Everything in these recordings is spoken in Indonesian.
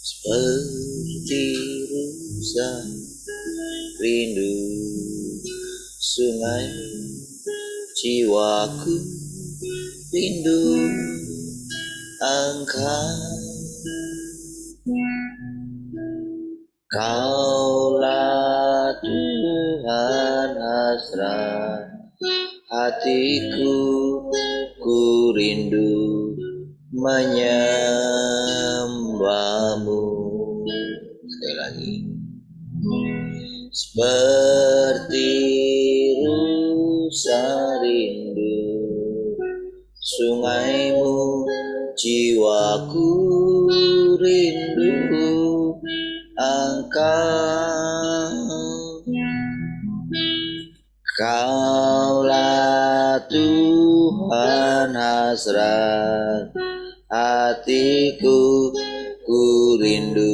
Seperti rusa rindu sungai, jiwaku rindu engkau. Kaulah Tuhan hasrat hatiku, ku rindu menyembahmu. Sekali lagi. Seperti rusa rindu sungaimu, jiwaku rindu engkau. Kaulah Tuhan hasrat hatiku, ku rindu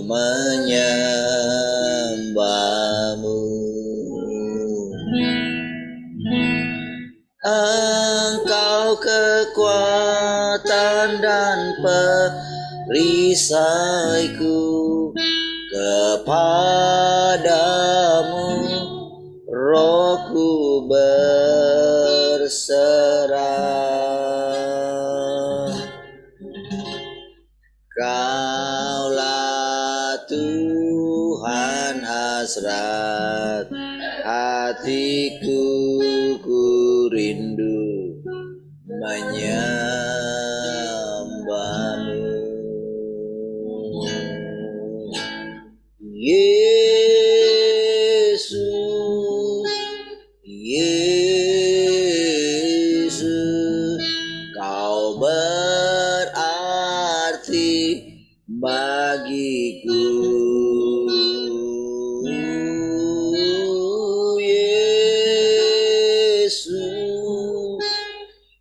menyembahmu. Engkau kekuatan dan perisaiku, kepadamu rohku berserah. Kaulah Tuhan hasrat hatiku, ku rindu menyembahmu. Yesus, Yesus, kau berarti bagiku. Yesus,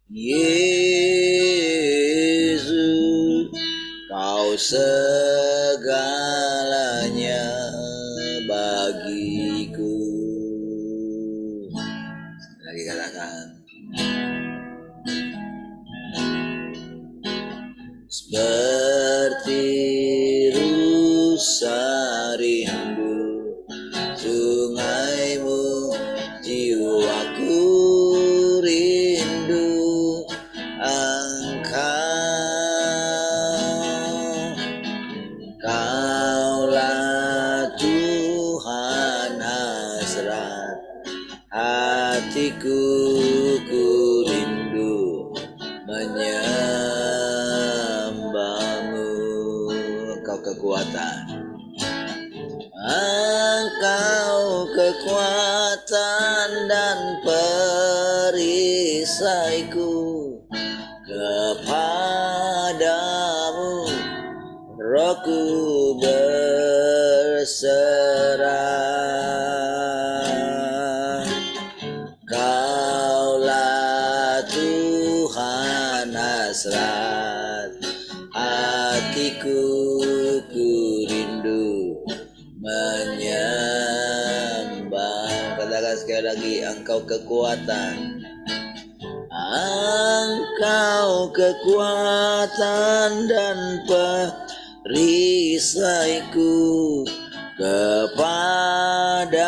Yesus, kau segalanya bagiku. Lagi katakan. Seperti rusa rindu sungaimu, jiwaku rindu engkau. Kaulah Tuhan hasrat hatiku, ku rindu menyembahmu. Engkau kekuatan, engkau kekuatan dan perisaiku, kepadamu rohku berserah. Kaulah Tuhan hasrat hatiku, ku rindu menyembah. Katakan sekali lagi, engkau kekuatan, engkau kekuatan dan perisaiku, kepadamu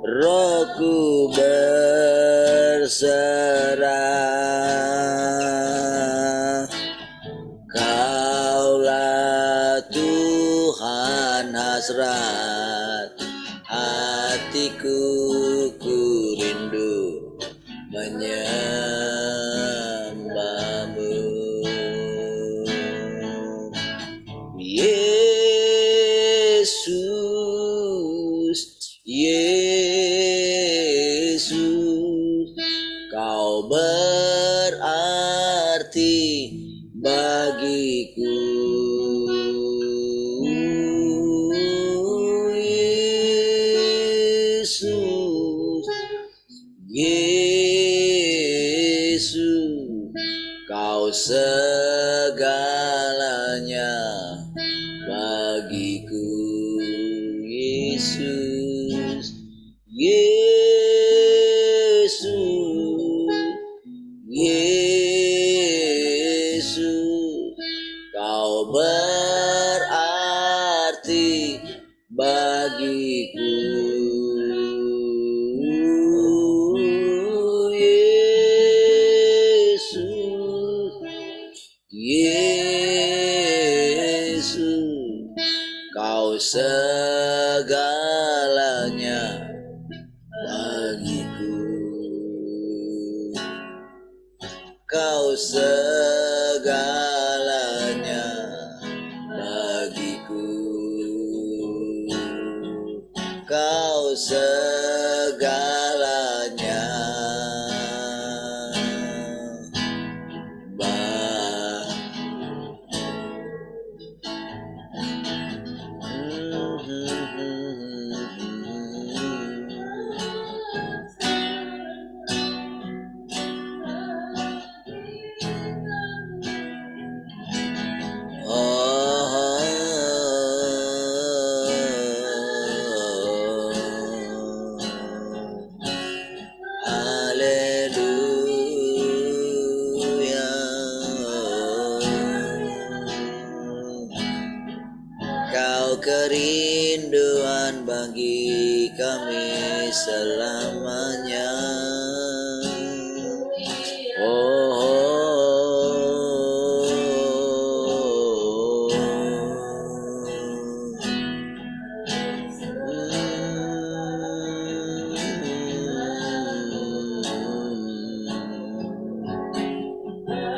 rohku berserah. Kaulah Tuhan hasrat hatiku, ku rindu menyembahmu. Yesus, Yesus, kau berarti bagiku. Yesus, Yesus, kau segalanya bagiku. Yesus, Yesus, bagiku. Yesus, Yesus, Kau segalanya bagiku. Kau segalanya bagiku. Kau segalanya Haleluya. Kau kerinduan bagi kami selamanya.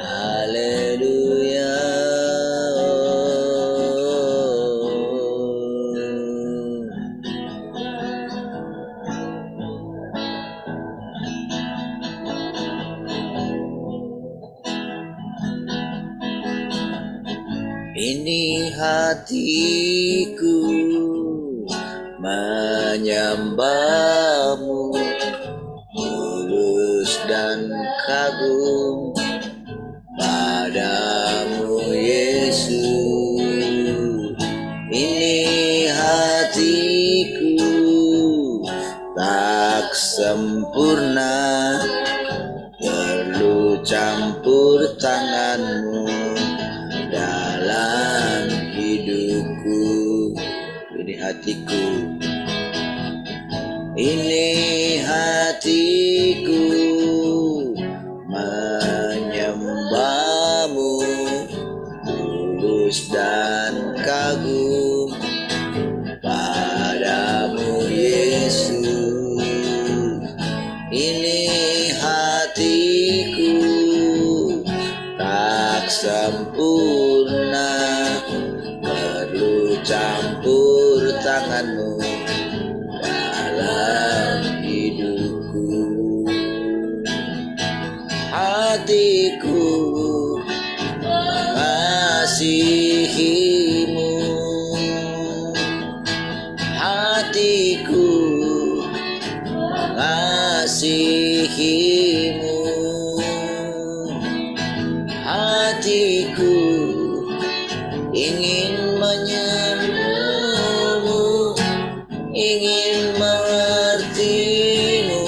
Haleluya. Ini hatiku menyembahmu, tulus dan kagum padamu Yesus. Ini hatiku tak sempurna, perlu campur tanganmu dalam hidupku. Ini hatiku, ini hatiku menyembahmu, tulus dan kagum padamu Yesus. Ini hatiku tak sempurna, perlu campur tanganmu dalam hidupku. Hatiku mengasihimu, hatiku mengasihimu, hatiku ingin menyembahmu, ingin mengertimu.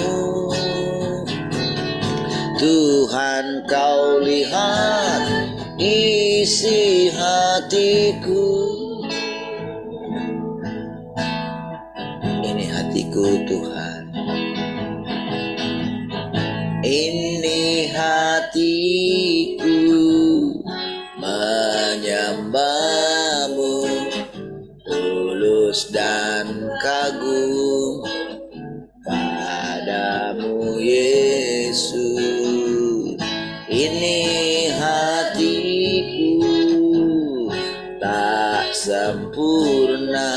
Tuhan, Kau lihat isi hatiku. Ini hatiku Tuhan, ini hatiku menyembahmu, tulus dan kagum padamu Yesus. Ini hatiku tak sempurna,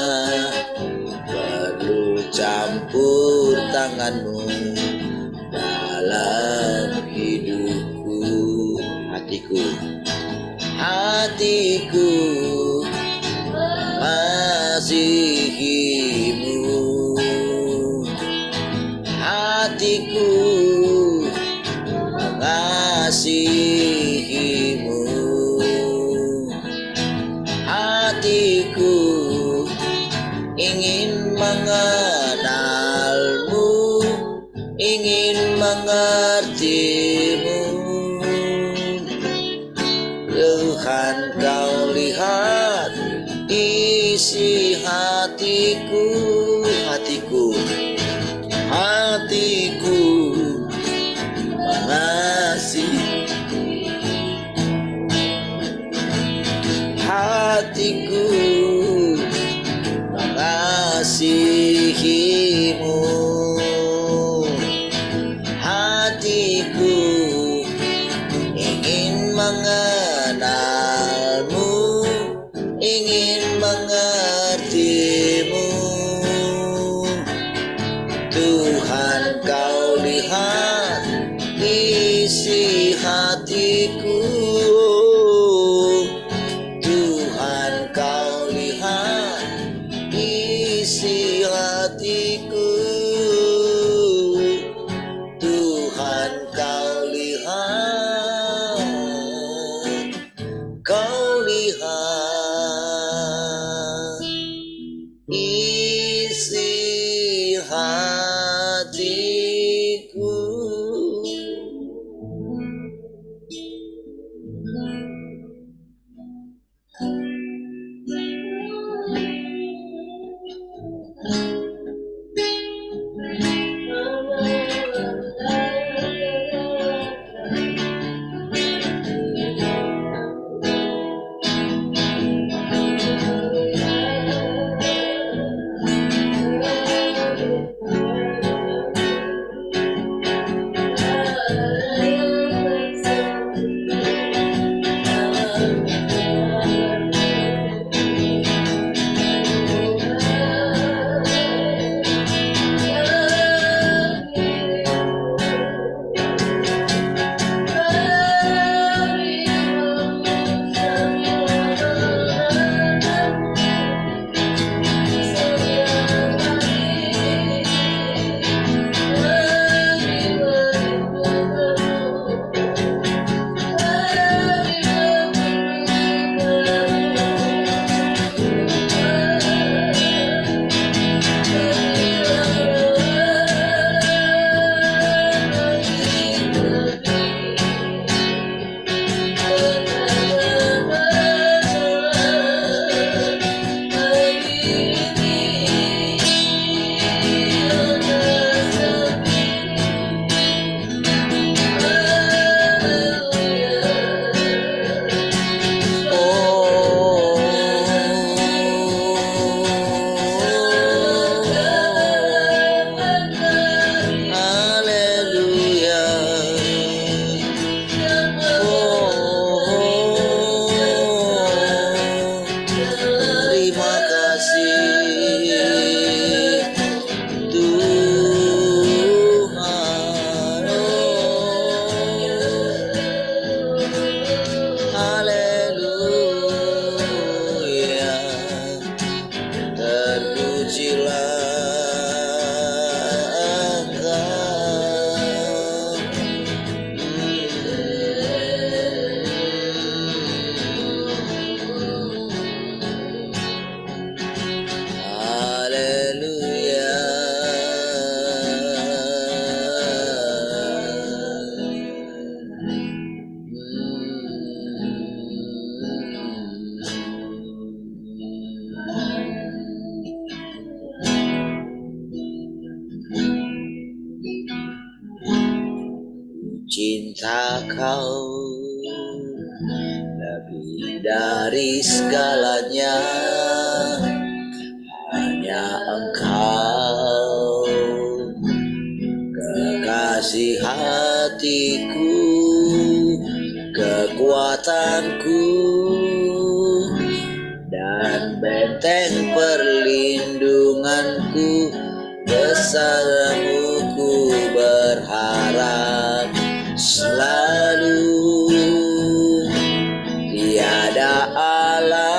perlu campur tanganmu dalam hidupku. Hatiku, hatiku mengasihimu, hatiku mengasihimu, hatiku ingin mengenalmu, ingin mengertimu. Tuhan, Kau lihat isi hatiku, hatiku. Cinta kau lebih dari segalanya, hanya engkau kekasih hatiku, kekuatanku, dan benteng perlindunganku. Bersamamu ku berharap selalu, tiada Allah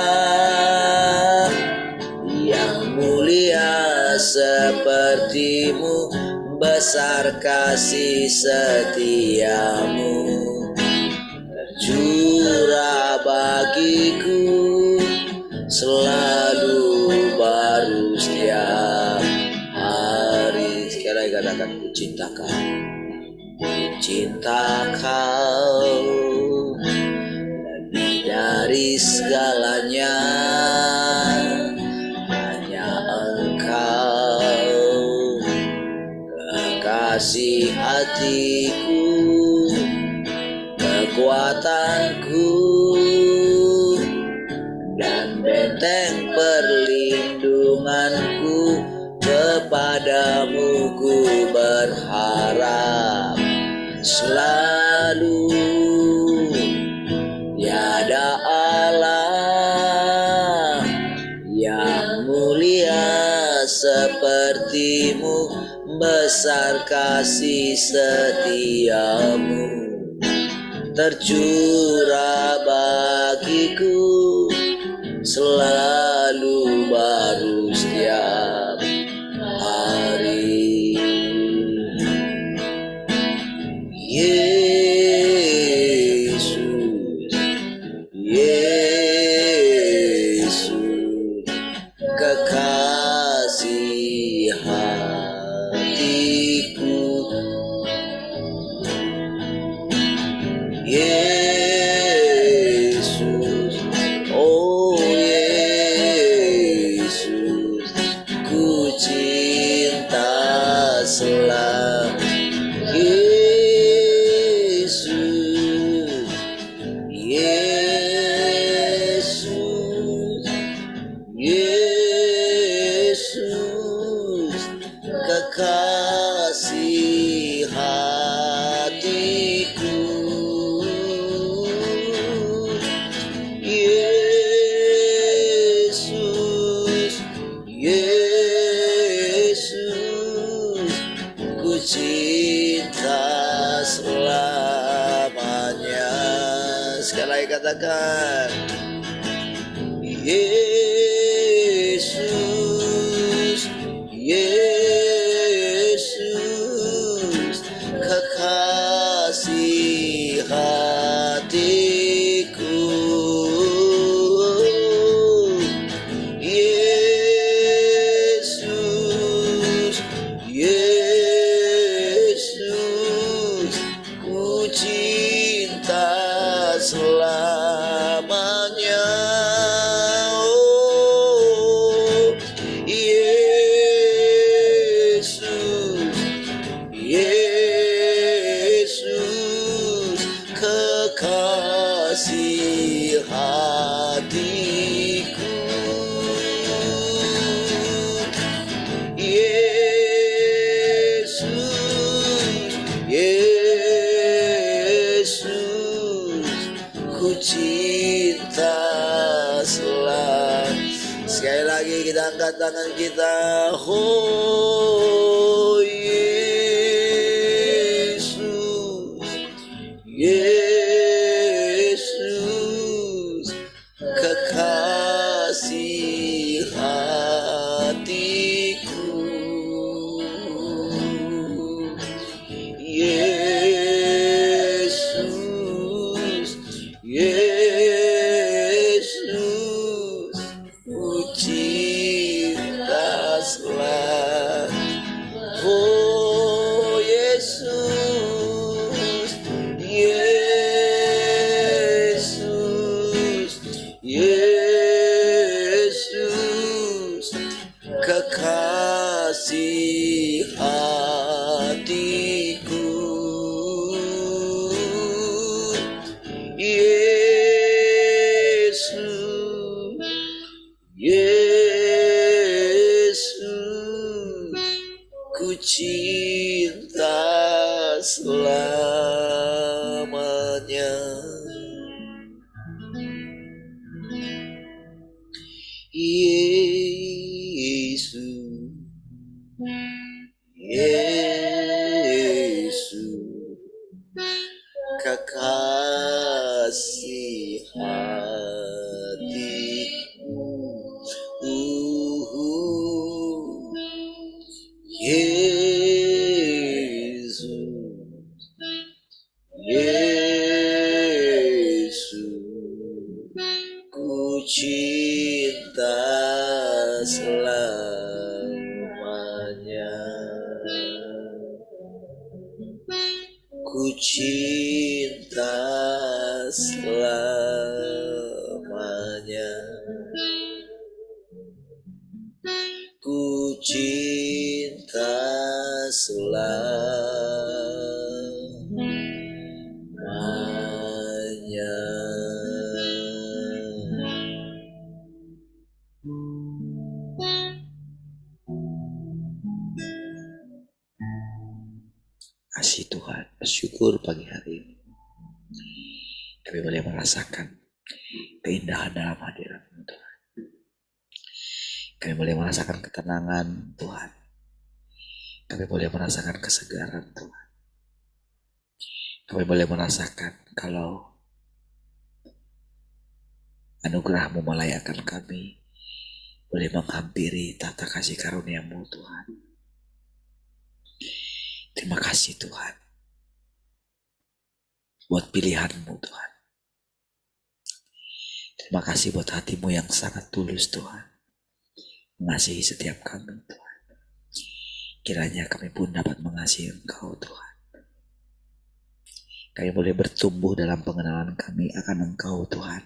yang mulia sepertimu, besar kasih setiamu, tercurah bagiku, selalu baru setiap hari. Sekali lagi katakan, ku cinta kau, ku cinta kau lebih dari segalanya, hanya engkau kekasih hatiku, kekuatanku, dan benteng perlindunganku. Kepadamu ku berharap selalu, tiada Allah yang mulia sepertimu, besar kasih setiamu, tercurah bagiku, selalu baru setiap hari. Yesus, Yesus, kekasih hati. selamanya. Yesus, Yesus, Yesus, kekasih hatiku. Yesus, Yesus, ku cinta selamanya. Sekali lagi katakan, Yesus, Yesus, kekasih hatiku. Yesus, Yesus, ku cinta selamanya. Oh, Yesus, Yesus, kekasih hatiku. Yesus, Yesus, ku cinta selamanya. Sekali lagi kita angkat tangan kita. Oh Yesus, Yesus, kekasih hatiku. Yesus, Yesus, ku cinta selamanya. Oh Yesus, Yesus, Yesus, kekasih hatiku. Yesus, Yesus, ku cinta selamanya. Yesus, Yesus, kekasih hatiku. Yesus, Yesus, ku cinta selamanya. Ku cinta selamanya. Ku cinta selamanya. Kasih Tuhan, bersyukur pagi hari ini kami boleh merasakan keindahan dalam hadirat-Mu Tuhan. Kami boleh merasakan ketenangan Tuhan. Kami boleh merasakan kesegaran Tuhan. Kami boleh merasakan kalau anugerah-Mu melayakan kami boleh menghampiri tata kasih karunia-Mu Tuhan. Terima kasih Tuhan buat pilihan-Mu Tuhan. Terima kasih buat hati-Mu yang sangat tulus Tuhan, mengasihi setiap kami Tuhan. Kiranya kami pun dapat mengasihi Engkau Tuhan. Kami boleh bertumbuh dalam pengenalan kami akan Engkau Tuhan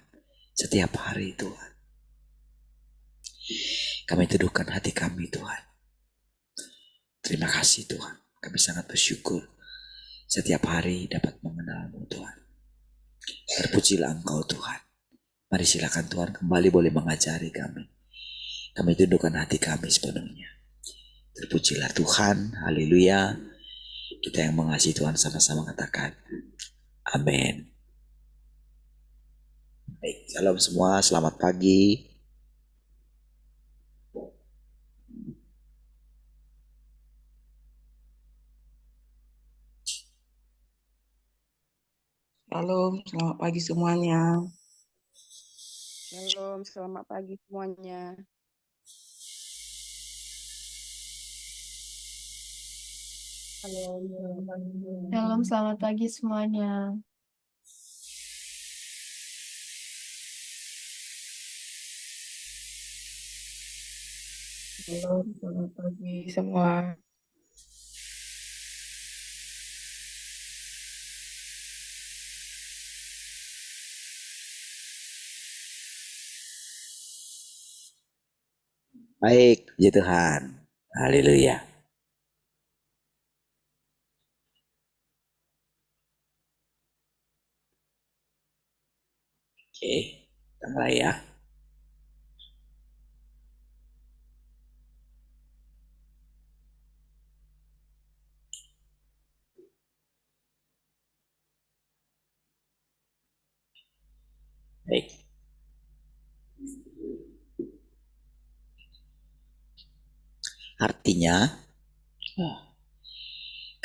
setiap hari Tuhan. Kami teduhkan hati kami Tuhan. Terima kasih Tuhan. Kami sangat bersyukur setiap hari dapat mengenal-Mu Tuhan. Terpujilah Engkau Tuhan. Mari silakan Tuhan kembali boleh mengajari kami. Kami tundukkan hati kami sepenuhnya. Terpujilah Tuhan, haleluya. Kita yang mengasihi Tuhan sama-sama katakan, amin. Baik, salam semua, selamat pagi. Shalom, selamat pagi semuanya. Shalom, selamat pagi semuanya. Shalom, selamat pagi semuanya. Shalom, selamat pagi semua. Baik, puji Tuhan. Haleluya. Oke, kita mulai ya. Baik. Artinya,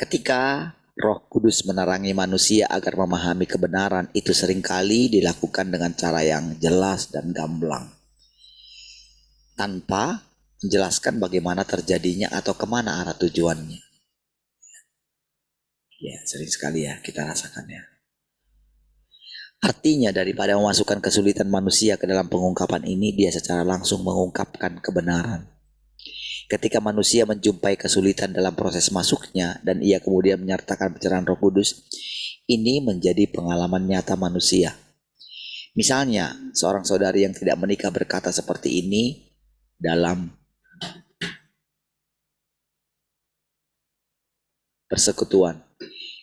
ketika Roh Kudus menerangi manusia agar memahami kebenaran, itu seringkali dilakukan dengan cara yang jelas dan gamblang, tanpa menjelaskan bagaimana terjadinya atau kemana arah tujuannya. Ya, sering sekali ya kita rasakannya. Artinya daripada memasukkan kesulitan manusia ke dalam pengungkapan ini, dia secara langsung mengungkapkan kebenaran. Ketika manusia menjumpai kesulitan dalam proses masuknya dan ia kemudian menyertakan pencerahan Roh Kudus, ini menjadi pengalaman nyata manusia. Misalnya, seorang saudari yang tidak menikah berkata seperti ini dalam persekutuan.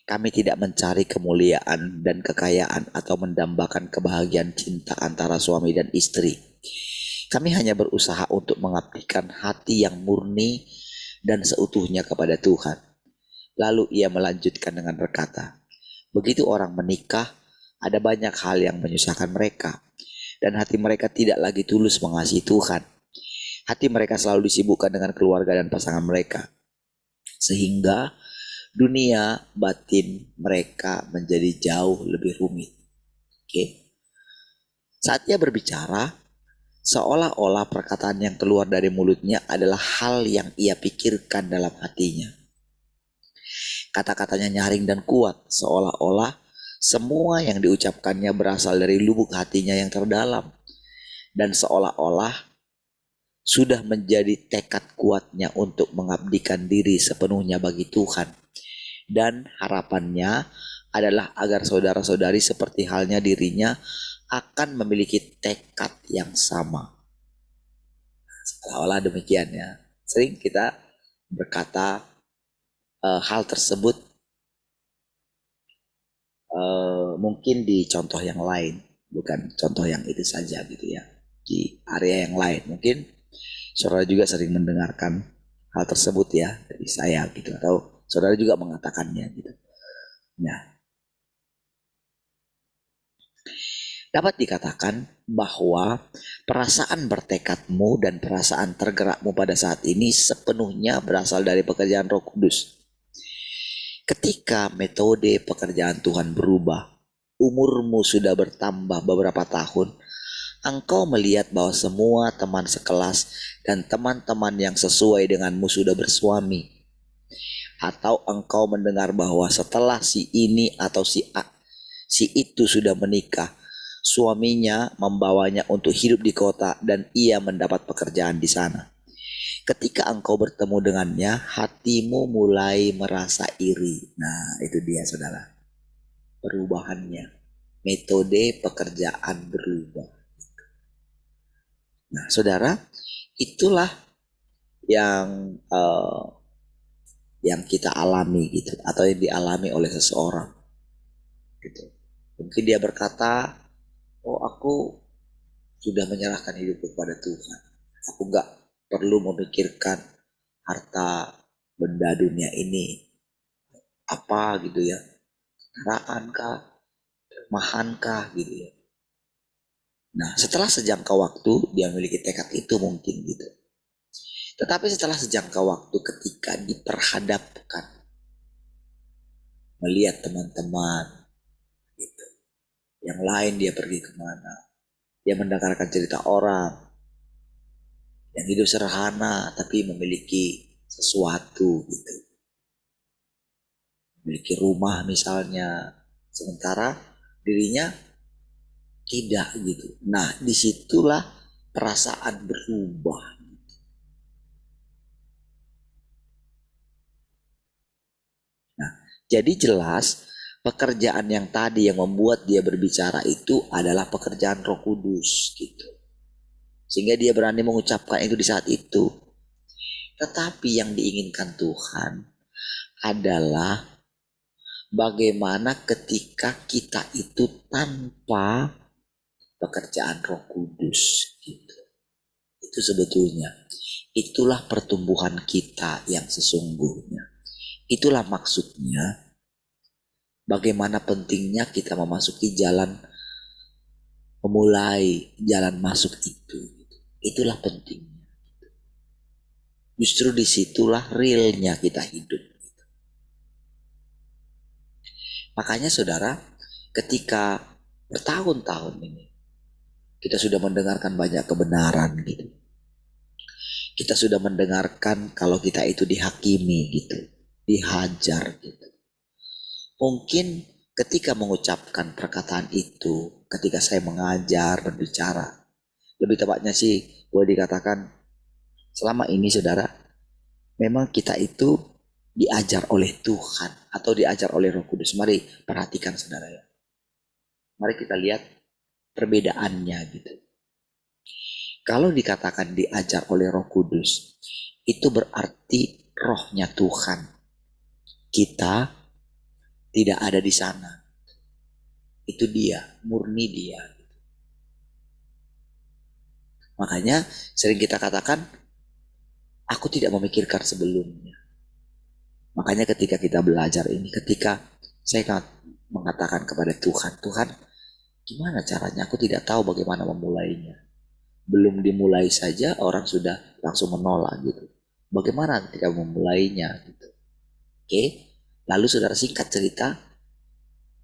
Kami tidak mencari kemuliaan dan kekayaan atau mendambakan kebahagiaan cinta antara suami dan istri. Kami hanya berusaha untuk mengabdikan hati yang murni dan seutuhnya kepada Tuhan. Lalu ia melanjutkan dengan berkata, begitu orang menikah, ada banyak hal yang menyusahkan mereka, dan hati mereka tidak lagi tulus mengasihi Tuhan. Hati mereka selalu disibukkan dengan keluarga dan pasangan mereka, sehingga dunia batin mereka menjadi jauh lebih rumit. Oke. Saat ia berbicara, seolah-olah perkataan yang keluar dari mulutnya adalah hal yang ia pikirkan dalam hatinya. Kata-katanya nyaring dan kuat, seolah-olah semua yang diucapkannya berasal dari lubuk hatinya yang terdalam, dan seolah-olah sudah menjadi tekad kuatnya untuk mengabdikan diri sepenuhnya bagi Tuhan. Dan harapannya adalah agar saudara-saudari seperti halnya dirinya akan memiliki tekad yang sama. Seolah-olah demikian ya. Sering kita berkata hal tersebut mungkin di contoh yang lain, bukan contoh yang itu saja gitu ya. Di area yang lain mungkin saudara juga sering mendengarkan hal tersebut ya dari saya gitu, atau saudara juga mengatakannya gitu. Nah, dapat dikatakan bahwa perasaan bertekadmu dan perasaan tergerakmu pada saat ini sepenuhnya berasal dari pekerjaan Roh Kudus. Ketika metode pekerjaan Tuhan berubah, umurmu sudah bertambah beberapa tahun, engkau melihat bahwa semua teman sekelas dan teman-teman yang sesuai denganmu sudah bersuami. Atau engkau mendengar bahwa setelah si ini atau si itu sudah menikah, suaminya membawanya untuk hidup di kota dan ia mendapat pekerjaan di sana. Ketika engkau bertemu dengannya, hatimu mulai merasa iri. Nah, itu dia saudara, perubahannya. Metode pekerjaan berubah. Nah, saudara, itulah yang yang kita alami gitu, atau yang dialami oleh seseorang gitu. Mungkin dia berkata, oh aku sudah menyerahkan hidupku kepada Tuhan, aku nggak perlu memikirkan harta benda dunia ini apa gitu ya, kendaraan kah, rumahan kah gitu ya. Nah setelah sejangka waktu dia memiliki tekad itu mungkin gitu. Tetapi setelah sejangka waktu ketika diperhadapkan melihat teman-teman gitu, yang lain dia pergi kemana, dia mendengarkan cerita orang yang hidup sederhana tapi memiliki sesuatu gitu, memiliki rumah misalnya, sementara dirinya tidak gitu. Nah disitulah perasaan berubah. Nah jadi jelas pekerjaan yang tadi yang membuat dia berbicara itu adalah pekerjaan Roh Kudus gitu. Sehingga dia berani mengucapkan itu di saat itu. Tetapi yang diinginkan Tuhan adalah bagaimana ketika kita itu tanpa pekerjaan Roh Kudus gitu. Itu sebetulnya itulah pertumbuhan kita yang sesungguhnya. Itulah maksudnya bagaimana pentingnya kita memasuki jalan, memulai jalan masuk itu. Itulah pentingnya. Justru disitulah realnya kita hidup. Makanya saudara, ketika bertahun-tahun ini kita sudah mendengarkan banyak kebenaran gitu. Kita sudah mendengarkan kalau kita itu dihakimi gitu, dihajar gitu. Mungkin ketika mengucapkan perkataan itu, ketika saya mengajar, berbicara, lebih tepatnya sih boleh dikatakan selama ini saudara, memang kita itu diajar oleh Tuhan atau diajar oleh Roh Kudus. Mari perhatikan saudara ya. Mari kita lihat perbedaannya gitu. Kalau dikatakan diajar oleh Roh Kudus, itu berarti rohnya Tuhan. Kita tidak ada di sana. Itu dia, murni dia. Makanya sering kita katakan, aku tidak memikirkan sebelumnya. Makanya ketika kita belajar ini, ketika saya mengatakan kepada Tuhan, Tuhan gimana caranya? Aku tidak tahu bagaimana memulainya. Belum dimulai saja orang sudah langsung menolak gitu. Bagaimana ketika memulainya gitu. Oke, lalu saudara singkat cerita,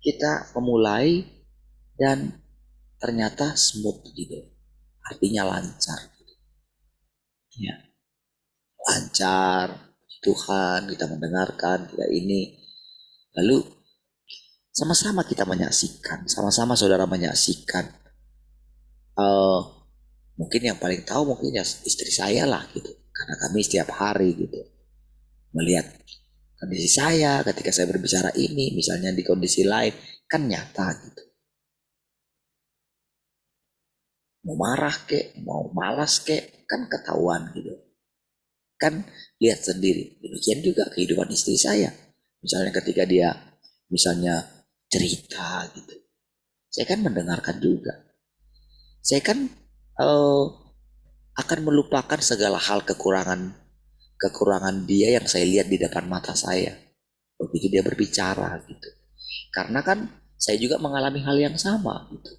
kita memulai dan ternyata smooth gitu. Artinya lancar gitu. Ya, lancar. Tuhan kita mendengarkan, kita ini. Lalu sama-sama kita menyaksikan, sama-sama saudara menyaksikan. Mungkin yang paling tahu mungkin ya istri saya lah gitu. Karena kami setiap hari gitu melihat kondisi saya ketika saya berbicara ini, misalnya di kondisi lain, kan nyata gitu. Mau marah kek, mau malas kek, kan ketahuan gitu. Kan lihat sendiri. Demikian juga kehidupan istri saya. Misalnya ketika dia misalnya cerita gitu. Saya kan mendengarkan juga. Saya kan akan melupakan segala hal kekurangan dia yang saya lihat di depan mata saya. Begitu dia berbicara gitu. Karena kan saya juga mengalami hal yang sama gitu.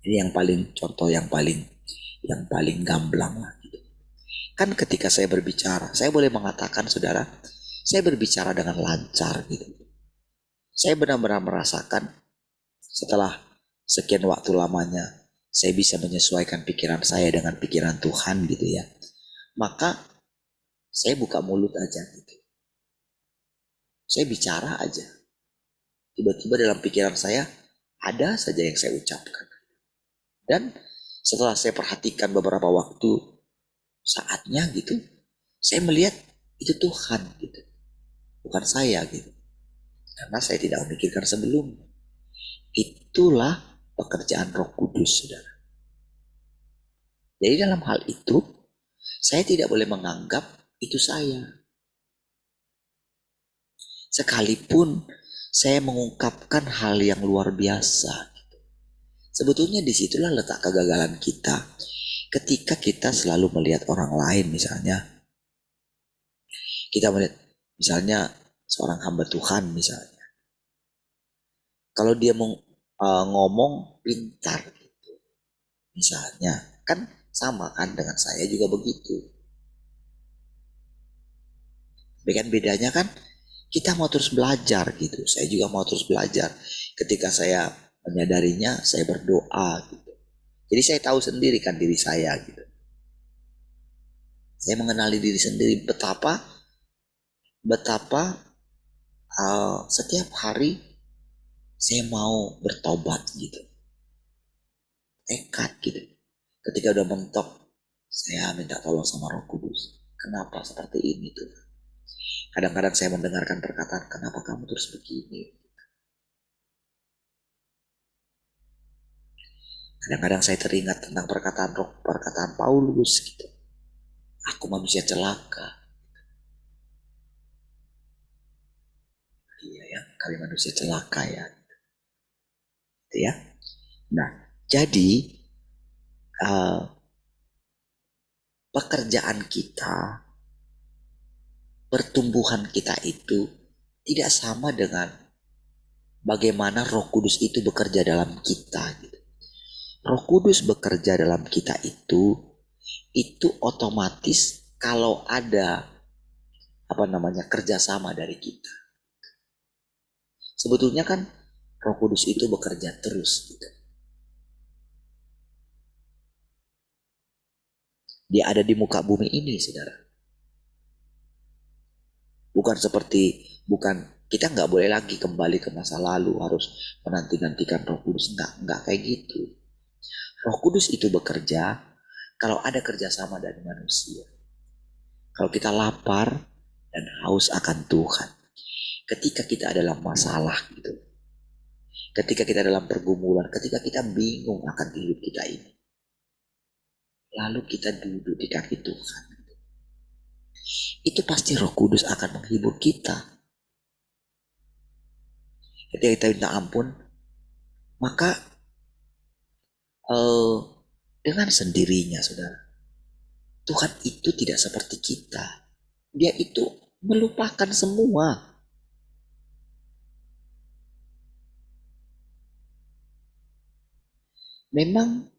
Ini yang paling contoh yang paling gamblang lah gitu. Kan ketika saya berbicara, saya boleh mengatakan saudara, saya berbicara dengan lancar gitu. Saya benar-benar merasakan setelah sekian waktu lamanya saya bisa menyesuaikan pikiran saya dengan pikiran Tuhan gitu ya. Maka saya buka mulut aja gitu. Saya bicara aja. Tiba-tiba dalam pikiran saya ada saja yang saya ucapkan. Dan setelah saya perhatikan beberapa waktu, saatnya gitu, saya melihat itu Tuhan gitu. Bukan saya gitu. Karena saya tidak memikirkan sebelumnya. Itulah pekerjaan Roh Kudus, saudara. Jadi dalam hal itu, saya tidak boleh menganggap itu saya. Sekalipun saya mengungkapkan hal yang luar biasa. Sebetulnya disitulah letak kegagalan kita. Ketika kita selalu melihat orang lain misalnya. Kita melihat misalnya seorang hamba Tuhan misalnya. Kalau dia mau ngomong pintar gitu. Misalnya. Kan sama kan dengan saya juga begitu. Tapi kan bedanya kan kita mau terus belajar gitu. Saya juga mau terus belajar. Ketika saya menyadarinya, saya berdoa gitu. Jadi saya tahu sendiri kan diri saya gitu. Saya mengenali diri sendiri betapa setiap hari saya mau bertobat gitu. Tekad gitu. Ketika udah mentok, saya minta tolong sama Roh Kudus. Kenapa seperti ini tuh? Kadang-kadang saya mendengarkan perkataan, kenapa kamu terus begini? Kadang-kadang saya teringat tentang perkataan Paulus gitu. Aku manusia celaka. Iya ya, kali manusia celaka ya. Gitu ya. Nah, jadi pekerjaan kita, pertumbuhan kita itu tidak sama dengan bagaimana Roh Kudus itu bekerja dalam kita gitu. Roh Kudus bekerja dalam kita itu otomatis kalau ada kerjasama dari kita. Sebetulnya kan Roh Kudus itu bekerja terus gitu. Dia ada di muka bumi ini, saudara. Bukan kita nggak boleh lagi kembali ke masa lalu harus menanti-nantikan Roh Kudus, nggak kayak gitu. Roh Kudus itu bekerja kalau ada kerjasama dari manusia. Kalau kita lapar dan haus akan Tuhan. Ketika kita dalam masalah gitu. Ketika kita dalam pergumulan, ketika kita bingung akan hidup kita ini. Lalu kita duduk di kaki Tuhan. Itu pasti Roh Kudus akan menghibur kita. Ketika kita minta ampun, maka dengan sendirinya, saudara, Tuhan itu tidak seperti kita. Dia itu melupakan semua. Memang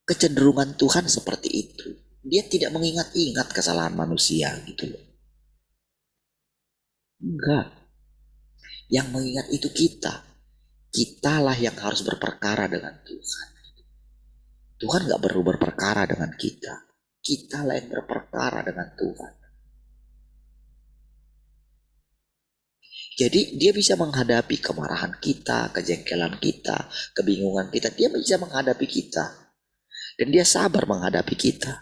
kecenderungan Tuhan seperti itu. Dia tidak mengingat-ingat kesalahan manusia gitu loh. Enggak. Yang mengingat itu kita. Kitalah yang harus berperkara dengan Tuhan. Tuhan gak perlu berperkara dengan kita. Kitalah yang berperkara dengan Tuhan. Jadi dia bisa menghadapi kemarahan kita, kejengkelan kita, kebingungan kita. Dia bisa menghadapi kita. Dan dia sabar menghadapi kita.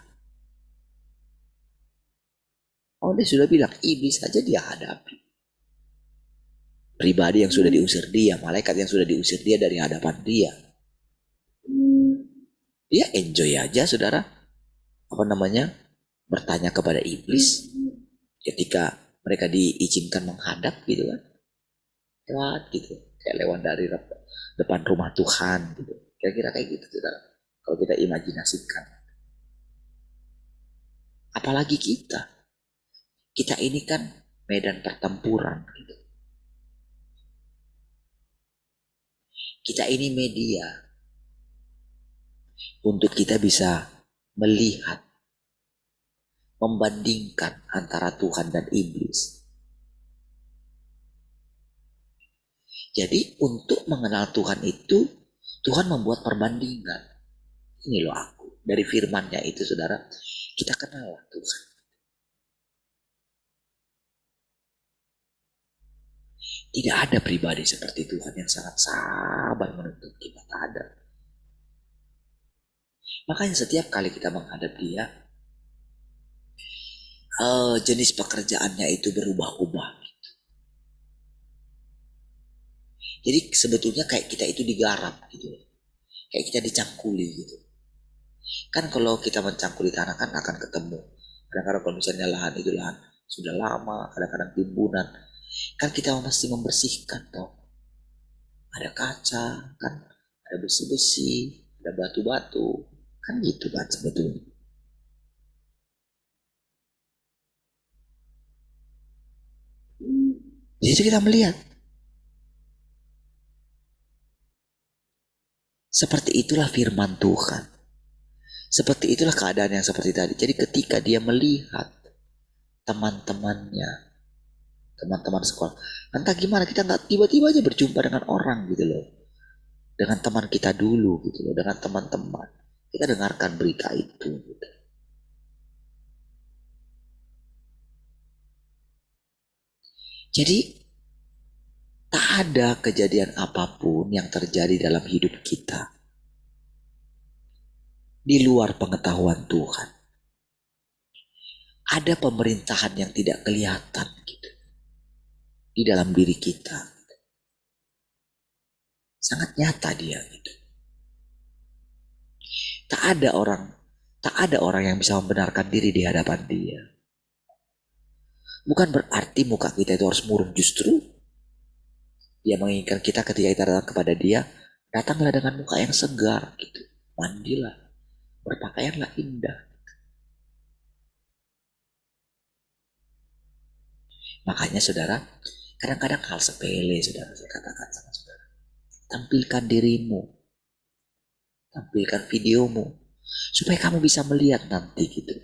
Oh, dia sudah bilang, iblis saja dia hadapi. Pribadi yang sudah diusir dia, malaikat yang sudah diusir dia dari hadapan dia. Dia enjoy aja, saudara. Bertanya kepada iblis. Ketika mereka diizinkan menghadap gitu kan. Lewat gitu. Kayak lewat dari depan rumah Tuhan gitu. Kira-kira kayak gitu, saudara. Kalau kita imajinasikan. Apalagi kita. Kita ini kan medan pertempuran gitu. Kita ini media untuk kita bisa melihat, membandingkan antara Tuhan dan iblis. Jadi untuk mengenal Tuhan itu, Tuhan membuat perbandingan. Ini loh aku, dari firman-Nya itu, saudara, kita kenal Tuhan. Tidak ada pribadi seperti Tuhan yang sangat sabar menuntut kita. Tak ada. Makanya setiap kali kita menghadap Dia, jenis pekerjaannya itu berubah-ubah. Jadi sebetulnya kayak kita itu digarap gitu. Kayak kita dicangkuli gitu. Kan kalau kita mencangkuli tanah kan akan ketemu Kadang-kadang kalau misalnya lahan itu lahan sudah lama, kadang-kadang timbunan, kan kita mesti membersihkan toh. Ada kaca, kan ada besi-besi, ada batu-batu, kan gitu kan sebetulnya. Di situ kita melihat seperti itulah firman Tuhan. Seperti itulah keadaan yang seperti tadi. Jadi ketika dia melihat teman-temannya, teman-teman sekolah, entah gimana kita nggak tiba-tiba aja berjumpa dengan orang gitu loh, dengan teman kita dulu gitu loh, dengan teman-teman kita dengarkan berita itu gitu. Jadi tak ada kejadian apapun yang terjadi dalam hidup kita di luar pengetahuan Tuhan. Ada pemerintahan yang tidak kelihatan gitu di dalam diri kita. Sangat nyata dia gitu. Tak ada orang yang bisa membenarkan diri di hadapan dia. Bukan berarti muka kita itu harus murung, justru dia menginginkan kita ketika kita datang kepada dia, datanglah dengan muka yang segar gitu. Mandilah, berpakaianlah indah. Makanya saudara, kadang-kadang hal sepele saudara, saya katakan sama saudara. Tampilkan dirimu, tampilkan videomu, supaya kamu bisa melihat nanti gitu.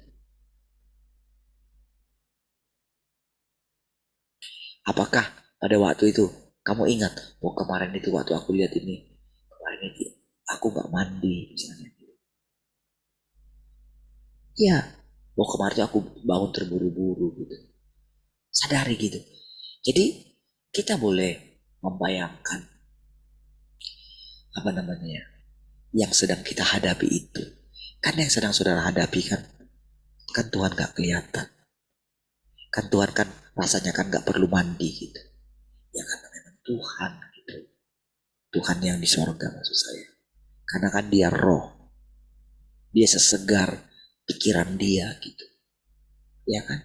Apakah pada waktu itu kamu ingat, oh kemarin itu waktu aku lihat ini, kemarin itu aku gak mandi misalnya. Ya, oh kemarin itu aku bangun terburu-buru gitu. Sadari gitu. Jadi kita boleh membayangkan apa namanya yang sedang kita hadapi itu. Kan yang sedang saudara hadapi kan Tuhan gak kelihatan. Kan Tuhan kan rasanya kan gak perlu mandi gitu. Ya karena memang Tuhan gitu. Tuhan yang di sorga maksud saya. Karena kan dia roh. Dia sesegar pikiran dia gitu. Ya kan?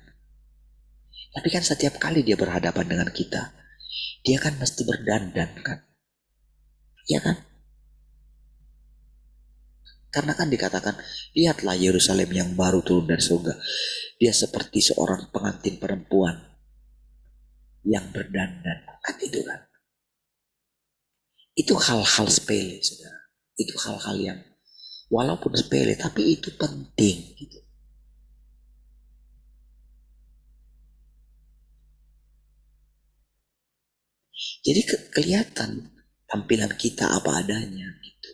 Tapi kan setiap kali dia berhadapan dengan kita, dia kan mesti berdandan kan. Ya kan? Karena kan dikatakan, lihatlah Yerusalem yang baru turun dari surga. Dia seperti seorang pengantin perempuan yang berdandan. Kan itu kan. Itu hal-hal sepele, saudara. Itu hal-hal yang walaupun sepele, tapi itu penting gitu. Jadi kelihatan tampilan kita apa adanya gitu.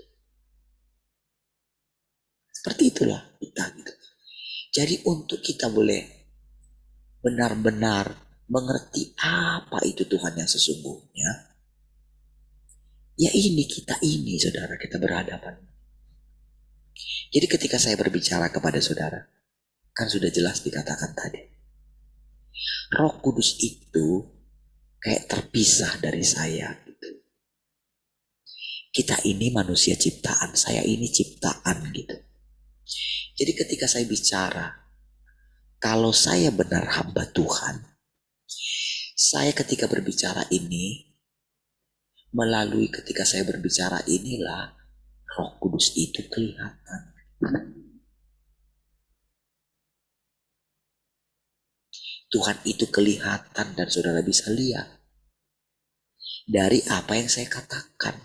Seperti itulah kita gitu. Jadi untuk kita boleh benar-benar mengerti apa itu Tuhan yang sesungguhnya, ya ini kita ini saudara, kita berhadapan. Jadi ketika saya berbicara kepada saudara, kan sudah jelas dikatakan tadi, Roh Kudus itu kayak terpisah dari saya gitu. Kita ini manusia ciptaan, saya ini ciptaan gitu. Jadi ketika saya bicara, kalau saya benar hamba Tuhan, saya ketika berbicara ini, melalui ketika saya berbicara inilah Roh Kudus itu kelihatan. Tuhan itu kelihatan dan saudara bisa lihat dari apa yang saya katakan.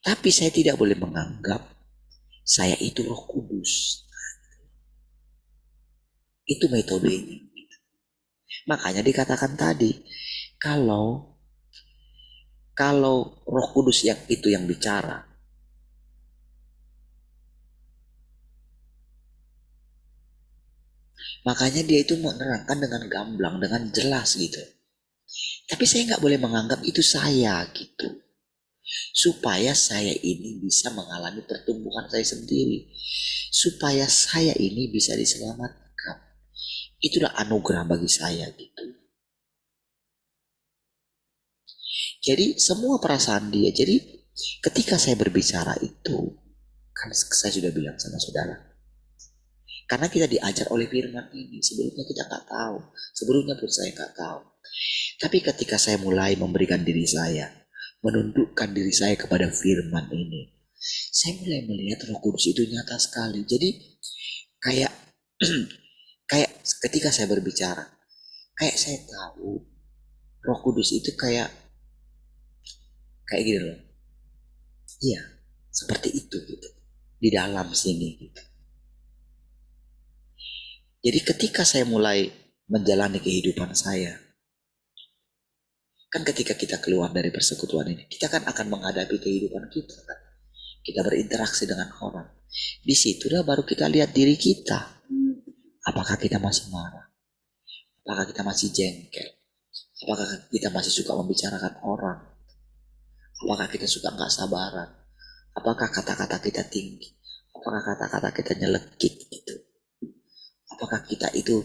Tapi saya tidak boleh menganggap saya itu Roh Kudus. Itu metodenya. Makanya dikatakan tadi, kalau Roh Kudus yang itu yang bicara, makanya dia itu menerangkan dengan gamblang, dengan jelas gitu. Tapi saya nggak boleh menganggap itu saya gitu. Supaya saya ini bisa mengalami pertumbuhan saya sendiri. Supaya saya ini bisa diselamatkan. Itulah anugerah bagi saya gitu. Jadi semua perasaan dia. Jadi ketika saya berbicara itu, kan saya sudah bilang sama saudara, Karena kita diajar oleh firman ini. Sebelumnya kita nggak tahu. Sebelumnya pun saya nggak tahu. Tapi ketika saya mulai memberikan diri saya, menundukkan diri saya kepada firman ini, saya mulai melihat Roh Kudus itu nyata sekali. Jadi kayak kayak ketika saya berbicara, kayak saya tahu Roh Kudus itu kayak gini loh. Iya, seperti itu gitu. Di dalam sini gitu. Jadi ketika saya mulai menjalani kehidupan saya, kan ketika kita keluar dari persekutuan ini, kita kan akan menghadapi kehidupan kita kan. Kita berinteraksi dengan orang. Di situlah baru kita lihat diri kita. Apakah kita masih marah? Apakah kita masih jengkel? Apakah kita masih suka membicarakan orang? Apakah kita suka nggak sabaran? Apakah kata-kata kita tinggi? Apakah kata-kata kita nyelekit gitu? Apakah kita itu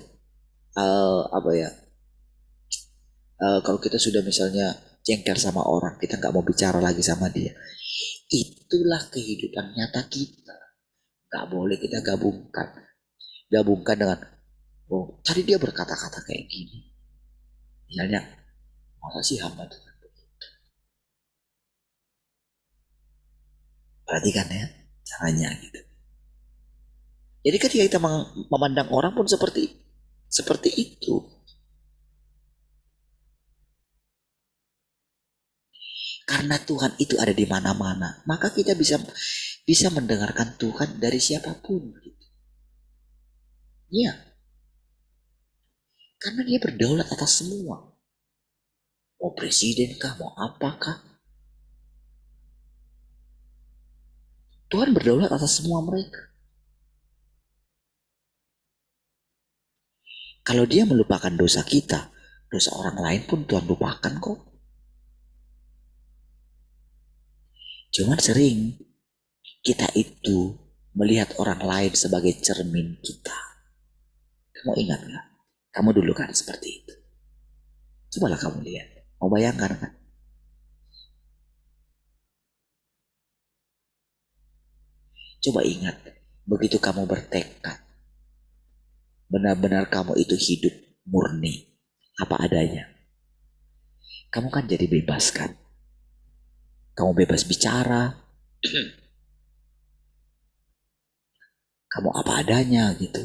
kalau kita sudah misalnya jengkel sama orang, kita nggak mau bicara lagi sama dia. Itulah kehidupan nyata kita. Nggak boleh kita gabungkan dengan, oh tadi dia berkata-kata kayak gini. Misalnya, masa sih hamba Tuhan begitu? Perhatikan ya caranya gitu. Jadi ketika kita memandang orang pun seperti itu. Karena Tuhan itu ada di mana-mana, maka kita bisa mendengarkan Tuhan dari siapapun. Gitu. Iya, karena dia berdaulat atas semua. Mau presiden kah, mau apakah? Tuhan berdaulat atas semua mereka. Kalau dia melupakan dosa kita, dosa orang lain pun Tuhan lupakan kok. Cuman sering kita itu melihat orang lain sebagai cermin kita. Kamu ingat gak? Kamu dulu kan seperti itu. Cobalah kamu lihat. Mau bayangkan kan? Coba ingat. Begitu kamu bertekad. Benar-benar kamu itu hidup murni. Apa adanya. Kamu kan jadi bebas kan? Kamu bebas bicara. Kamu apa adanya gitu.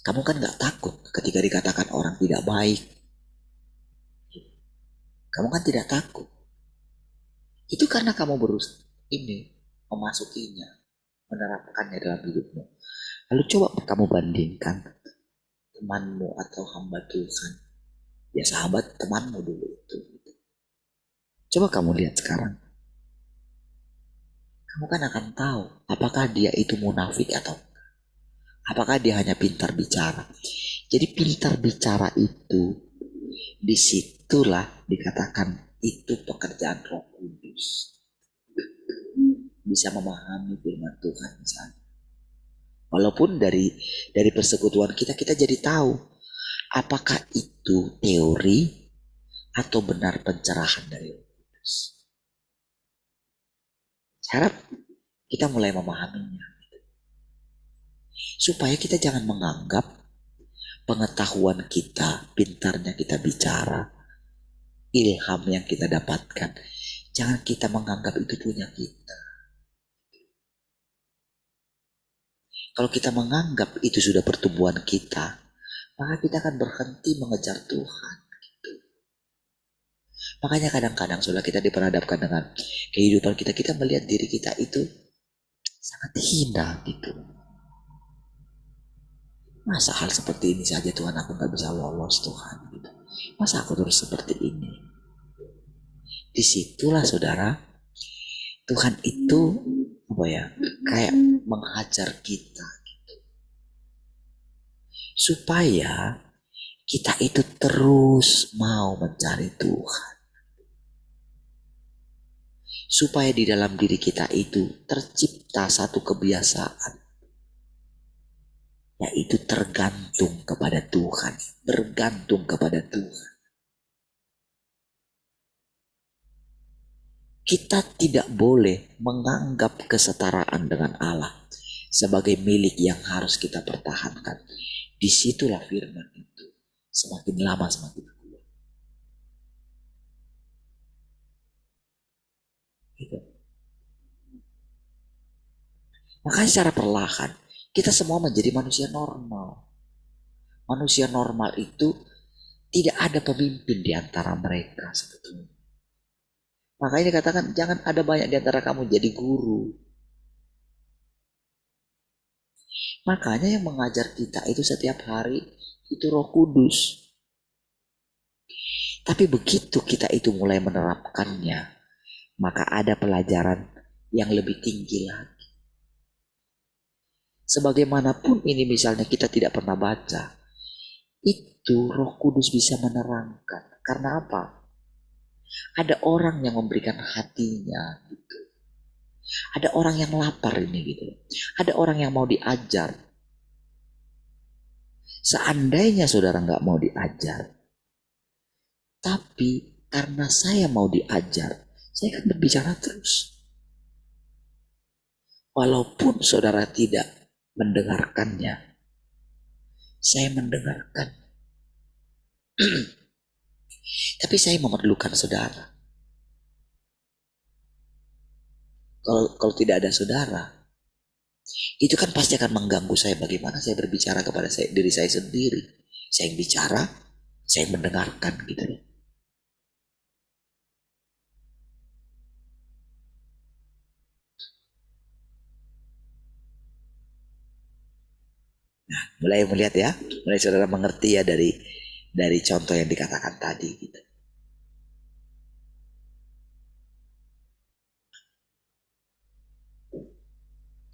Kamu kan gak takut ketika dikatakan orang tidak baik. Kamu kan tidak takut. Itu karena kamu berusaha memasukinya, menerapkannya dalam hidupmu. Lalu coba kamu bandingkan temanmu atau hamba Tuhan. Ya sahabat temanmu dulu itu. Coba kamu lihat sekarang. Kamu kan akan tahu apakah dia itu munafik atau apakah dia hanya pintar bicara. Jadi pintar bicara itu disitulah dikatakan itu pekerjaan Roh Kudus. Bisa memahami firman Tuhan misalnya. Walaupun dari persekutuan kita jadi tahu apakah itu teori atau benar pencerahan dari Roh Kudus. Saya harap kita mulai memahaminya. Supaya kita jangan menganggap pengetahuan kita, pintarnya kita bicara, ilham yang kita dapatkan, jangan kita menganggap itu punya kita. Kalau kita menganggap itu sudah pertumbuhan kita, maka kita akan berhenti mengejar Tuhan. Gitu. Makanya kadang-kadang sudah kita diperhadapkan dengan kehidupan kita melihat diri kita itu sangat hina gitu. Masa hal seperti ini saja Tuhan aku gak bisa lolos Tuhan gitu. Masa aku terus seperti ini? Disitulah saudara, Tuhan itu kayak menghajar kita gitu. Supaya kita itu terus mau mencari Tuhan. Supaya di dalam diri kita itu tercipta satu kebiasaan. Yaitu tergantung kepada Tuhan. Bergantung kepada Tuhan. Kita tidak boleh menganggap kesetaraan dengan Allah sebagai milik yang harus kita pertahankan. Disitulah firman itu semakin lama semakin kuat. Gitu. Makanya secara perlahan kita semua menjadi manusia normal. Manusia normal itu tidak ada pemimpin di antara mereka sebetulnya. Makanya dikatakan jangan ada banyak di antara kamu jadi guru. Makanya yang mengajar kita itu setiap hari itu Roh Kudus. Tapi begitu kita itu mulai menerapkannya, maka ada pelajaran yang lebih tinggi lagi. Sebagaimanapun ini misalnya kita tidak pernah baca, itu Roh Kudus bisa menerangkan. Karena apa? Ada orang yang memberikan hatinya gitu. Ada orang yang lapar ini gitu. Ada orang yang mau diajar. Seandainya saudara nggak mau diajar, tapi karena saya mau diajar, saya akan berbicara terus. Walaupun saudara tidak mendengarkannya, saya mendengarkan. Tapi saya memerlukan saudara. Kalau tidak ada saudara, itu kan pasti akan mengganggu saya. Bagaimana saya berbicara kepada diri saya sendiri. Saya yang bicara, saya yang mendengarkan gitu loh. Nah, mulai melihat ya, mulai saudara mengerti ya dari contoh yang dikatakan tadi gitu.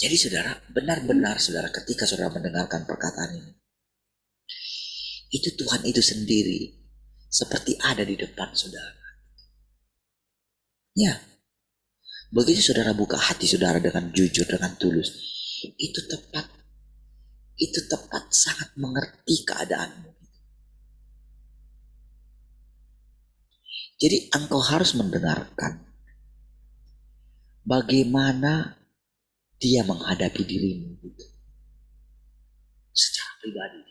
Jadi saudara, benar-benar saudara ketika saudara mendengarkan perkataan ini, itu Tuhan itu sendiri seperti ada di depan saudara. Ya, begitu saudara buka hati saudara dengan jujur, dengan tulus, itu tepat sangat mengerti keadaanmu. Jadi engkau harus mendengarkan bagaimana dia menghadapi dirimu gitu. Secara pribadi.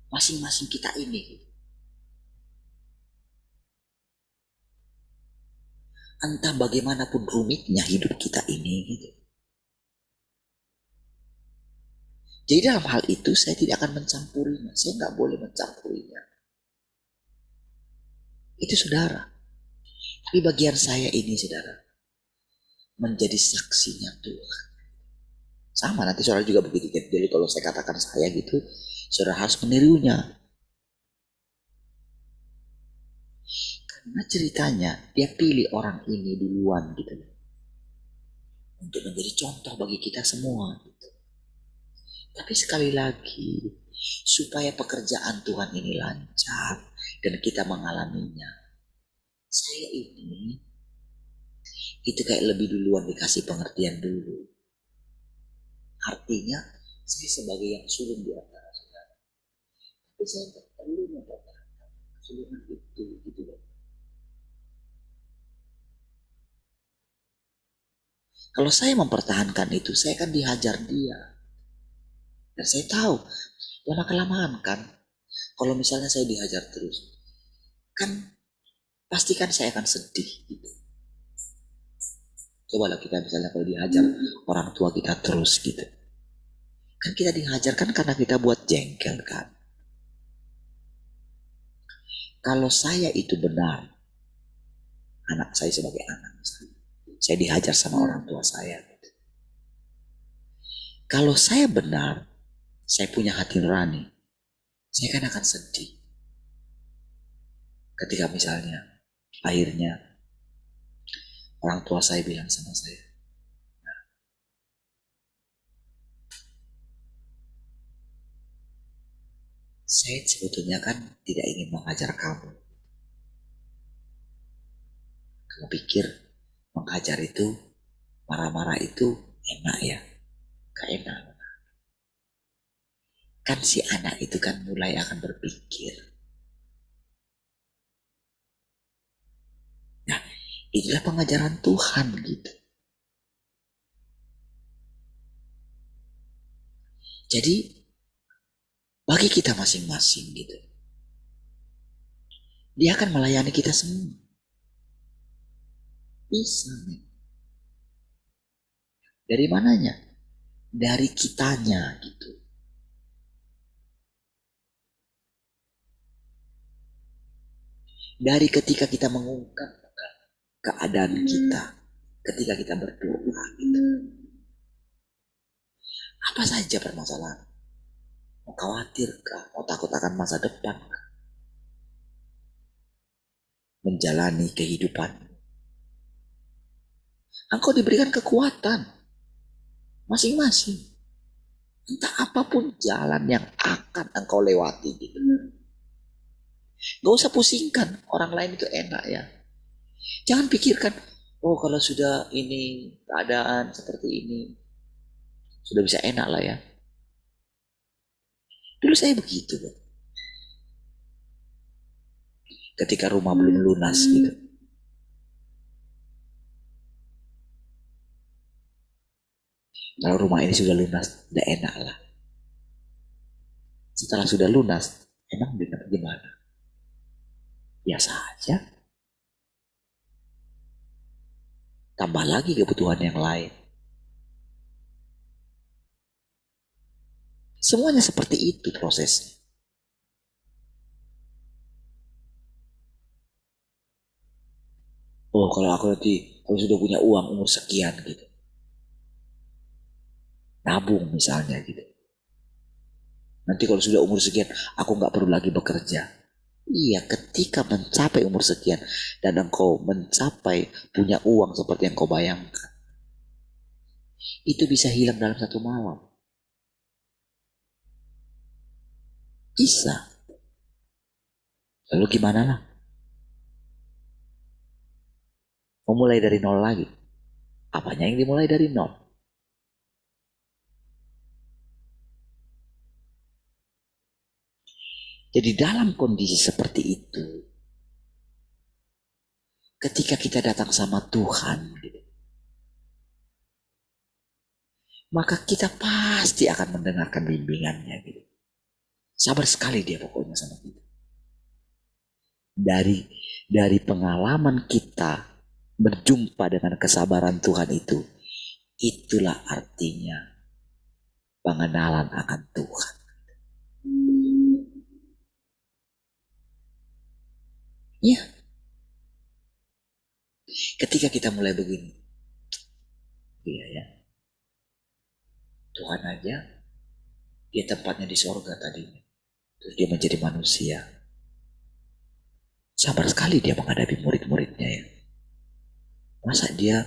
Masing-masing kita ini gitu. Entah bagaimanapun rumitnya hidup kita ini gitu. Jadi dalam hal itu saya tidak akan mencampurinya. Saya nggak boleh mencampurinya. Itu saudara. Tapi bagian saya ini saudara, menjadi saksinya Tuhan. Sama nanti saudara juga begitu. Jadi kalau saya katakan saya gitu, saudara harus menirunya. Karena ceritanya dia pilih orang ini duluan gitu. Untuk menjadi contoh bagi kita semua gitu. Tapi sekali lagi, supaya pekerjaan Tuhan ini lancar dan kita mengalaminya, saya ini itu kayak lebih duluan dikasih pengertian dulu. Artinya saya sebagai yang sulung di antara saudara, tapi saya tak perlu mempertahankan kesulungan itu gitu loh. Kalau saya mempertahankan itu, saya akan dihajar dia. Dan saya tahu, lama kelamaan kan, kalau misalnya saya dihajar terus, kan pastikan saya akan sedih gitu. Coba lah kita misalnya kalau dihajar orang tua kita terus gitu. Kan kita dihajar kan karena kita buat jengkel kan. Kalau saya itu benar, anak saya sebagai anak misalnya, saya dihajar sama orang tua saya gitu. Kalau saya benar, saya punya hati nurani, saya kan akan sedih. Ketika misalnya akhirnya orang tua saya bilang sama saya, saya sebetulnya kan tidak ingin mengajar kamu. Kamu pikir mengajar itu, marah-marah itu enak ya? Gak enak. Kan si anak itu kan mulai akan berpikir. Nah, inilah pengajaran Tuhan gitu. Jadi bagi kita masing-masing gitu, dia akan melayani kita semua. Bisa nih. Dari mananya? Dari kitanya gitu. Dari ketika kita mengungkap keadaan kita, ketika kita berdoa gitu. Apa saja permasalahan? Mau khawatirkah? Mau takut akan masa depan? Menjalani kehidupan. Engkau diberikan kekuatan masing-masing. Entah apapun jalan yang akan engkau lewati gitu. Gak usah pusingkan orang lain itu enak ya. Jangan pikirkan, oh kalau sudah ini keadaan seperti ini, sudah bisa enak lah ya. Dulu saya begitu. Ketika rumah belum lunas gitu. Kalau rumah ini sudah lunas, udah enak lah. Setelah sudah lunas, emang benar gimana? Biasa aja. Tambah lagi kebutuhan yang lain. Semuanya seperti itu prosesnya. Oh kalau aku nanti, kalau sudah punya uang umur sekian gitu. Nabung misalnya gitu. Nanti kalau sudah umur sekian, aku nggak perlu lagi bekerja. Iya, ketika mencapai umur sekian dan engkau mencapai punya uang seperti yang kau bayangkan, itu bisa hilang dalam satu malam. Bisa. Lalu gimana lah? Mau mulai dari nol lagi? Apanya yang dimulai dari nol? Jadi dalam kondisi seperti itu, ketika kita datang sama Tuhan, maka kita pasti akan mendengarkan bimbingannya. Gitu. Sabar sekali dia pokoknya sama kita. Dari pengalaman kita berjumpa dengan kesabaran Tuhan itu, itulah artinya pengenalan akan Tuhan. Ya, ketika kita mulai begini, iya ya, Tuhan aja, dia tempatnya di sorga tadinya, terus dia menjadi manusia. Sabar sekali dia menghadapi murid-muridnya ya. Masa dia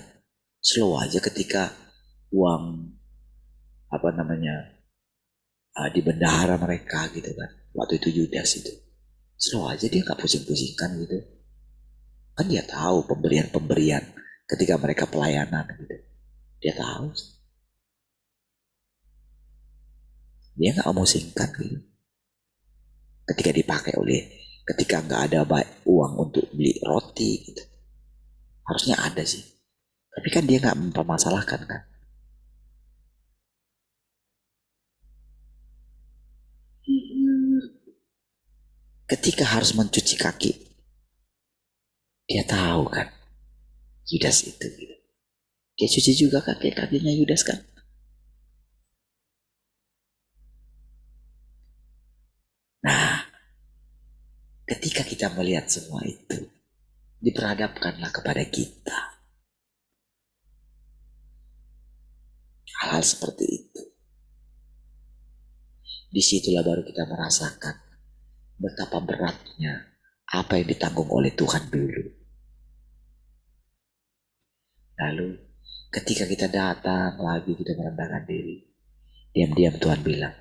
slow aja ketika uang apa namanya di bendahara mereka gitu kan. Waktu itu Yudas itu. Slow aja dia nggak pusing-pusingkan gitu. Kan dia tahu pemberian-pemberian ketika mereka pelayanan gitu. Dia tahu. Dia nggak memusingkan gitu. Ketika dipakai ketika nggak ada uang untuk beli roti gitu. Harusnya ada sih. Tapi kan dia nggak mempermasalahkan kan. Ketika harus mencuci kaki, dia tahu kan Yudas itu gitu. Dia cuci juga kakinya Yudas kan. Nah, ketika kita melihat semua itu, diperhadapkanlah kepada kita. Hal-hal seperti itu. Disitulah baru kita merasakan betapa beratnya apa yang ditanggung oleh Tuhan dulu. Lalu ketika kita datang lagi kita merendahkan diri, diam-diam Tuhan bilang,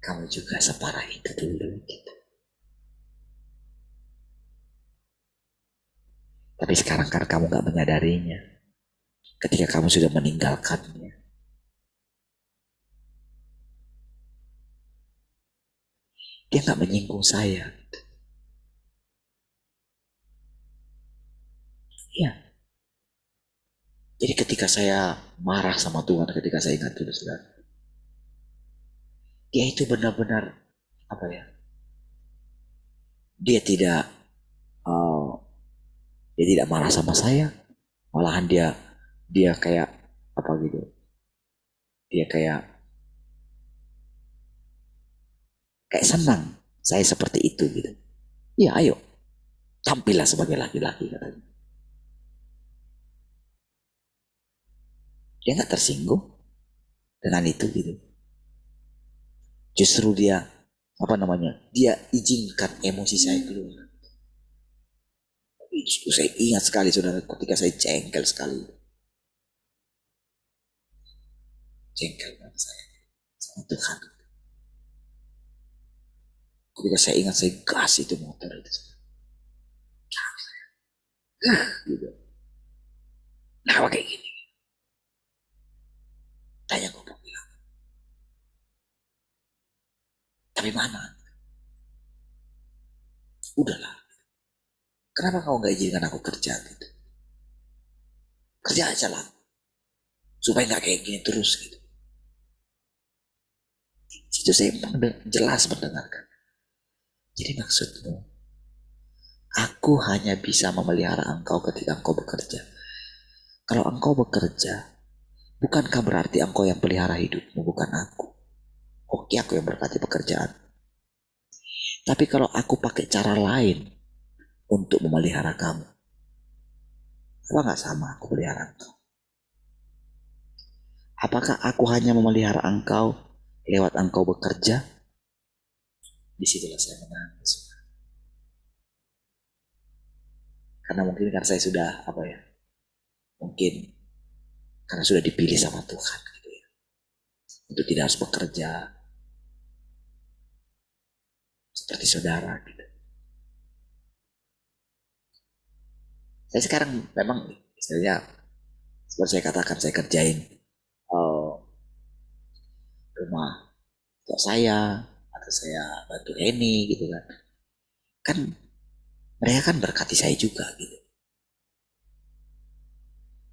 kamu juga separah itu dulu gitu. Tapi sekarang kan kamu gak menyadarinya. Ketika kamu sudah meninggalkannya. Dia gak menyinggung saya. Ya. Jadi ketika ketika saya marah sama Tuhan, ketika saya ingat dulu, saudara, dia itu benar-benar apa ya? Dia tidak eh, dia tidak marah sama saya, malahan dia kayak apa gitu? Dia kayak senang saya seperti itu gitu. Ya ayo, tampillah sebagai laki-laki katanya. Dia nggak tersinggung dengan itu gitu. Justru dia apa namanya? Dia izinkan emosi saya keluar. Itu saya ingat sekali saudara ketika saya jengkel sekali. Jengkel dengan saya sama Tuhan. Ketika saya ingat saya gas itu motor itu. Gitu. Kenapa kayak gini? Tanya gue bilang. Tapi mana? Udahlah. Kenapa kau gak izinkan aku kerja gitu? Kerja aja lah. Supaya gak kayak gini terus gitu. Itu saya jelas mendengarkan. Jadi maksudmu, aku hanya bisa memelihara engkau ketika engkau bekerja. Kalau engkau bekerja, bukankah berarti engkau yang pelihara hidupmu, bukan aku? Oke, aku yang berkati pekerjaan. Tapi kalau aku pakai cara lain untuk memelihara kamu, apa gak sama aku pelihara engkau? Apakah aku hanya memelihara engkau lewat engkau bekerja? Disitulah saya menangis. Karena mungkin karena saya sudah apa ya? Mungkin karena sudah dipilih sama Tuhan gitu ya. Untuk tidak harus bekerja seperti saudara gitu. Saya sekarang memang istilahnya seperti saya katakan saya kerjain rumah untuk saya atau saya bantu Eni gitu kan. Kan mereka kan berkati saya juga gitu.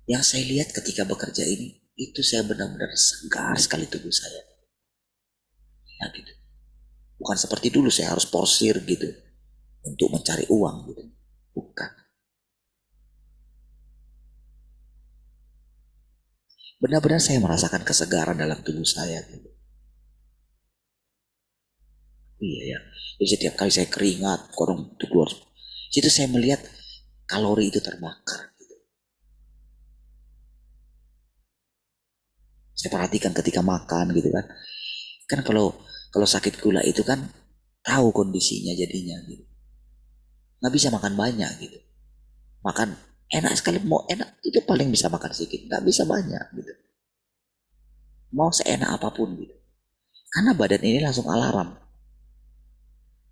Yang saya lihat ketika bekerja ini itu saya benar-benar segar sekali tubuh saya. Ya gitu. Bukan seperti dulu saya harus porsir gitu untuk mencari uang gitu. Bukan. Benar-benar saya merasakan kesegaran dalam tubuh saya gitu. Iya ya. Jadi setiap kali saya keringat, korong itu keluar. Situ saya melihat kalori itu terbakar. Gitu. Saya perhatikan ketika makan gitu kan. Kan kalau sakit gula itu kan tahu kondisinya jadinya gitu. Nggak bisa makan banyak gitu. Makan enak sekali, mau enak itu paling bisa makan sedikit, nggak bisa banyak gitu. Mau seenak apapun gitu. Karena badan ini langsung alarm.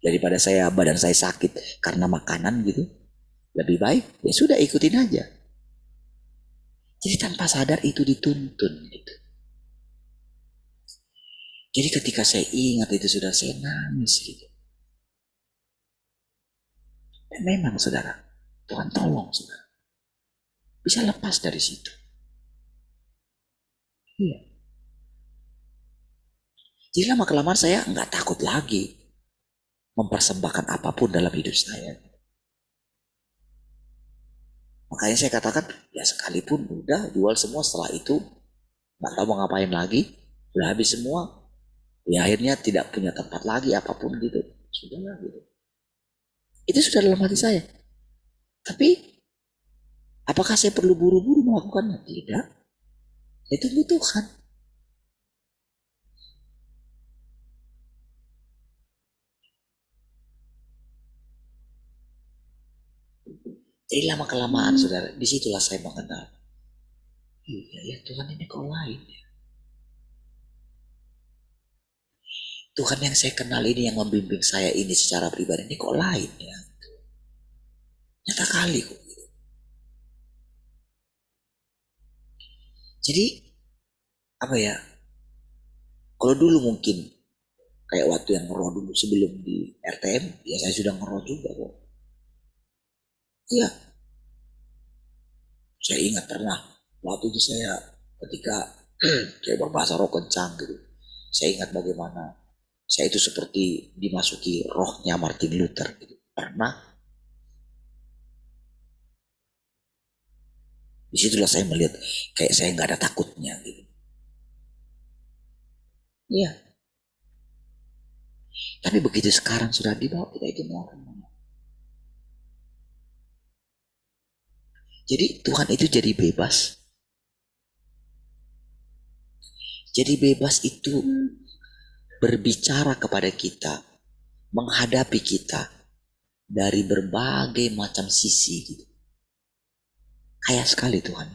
Daripada badan saya sakit karena makanan gitu, lebih baik ya sudah ikutin aja. Jadi tanpa sadar itu dituntun gitu. Jadi ketika saya ingat itu sudah saya nangis gitu. Dan memang saudara, Tuhan tolong saudara. Bisa lepas dari situ. Iya. Jadi lama kelamaan saya nggak takut lagi mempersembahkan apapun dalam hidup saya. Makanya saya katakan, ya sekalipun udah jual semua setelah itu, nggak tahu mau ngapain lagi, udah habis semua, ya akhirnya tidak punya tempat lagi apapun gitu, sudahlah gitu. Itu sudah dalam hati saya. Tapi apakah saya perlu buru-buru melakukannya? Tidak. Itu Tuhan. Jadi lama kelamaan saudara, disitulah saya mengenal. Iya ya Tuhan ini kok lain ya. Tuhan yang saya kenal ini yang membimbing saya ini secara pribadi ini kok lain ya. Nyata kali kok. Jadi apa ya? Kalau dulu mungkin kayak waktu yang ngeroh dulu sebelum di RTM, ya saya sudah ngeroh juga kok. Iya. Saya ingat pernah Waktu itu saya ketika saya berbahasa roh kencang gitu, saya ingat bagaimana saya itu seperti dimasuki rohnya Martin Luther gitu. Pernah disitulah saya melihat kayak saya nggak ada takutnya gitu. Iya. Tapi begitu sekarang sudah dibawa kita itu mau. Jadi Tuhan itu jadi bebas. Jadi bebas itu berbicara kepada kita, menghadapi kita dari berbagai macam sisi gitu. Kaya sekali Tuhan.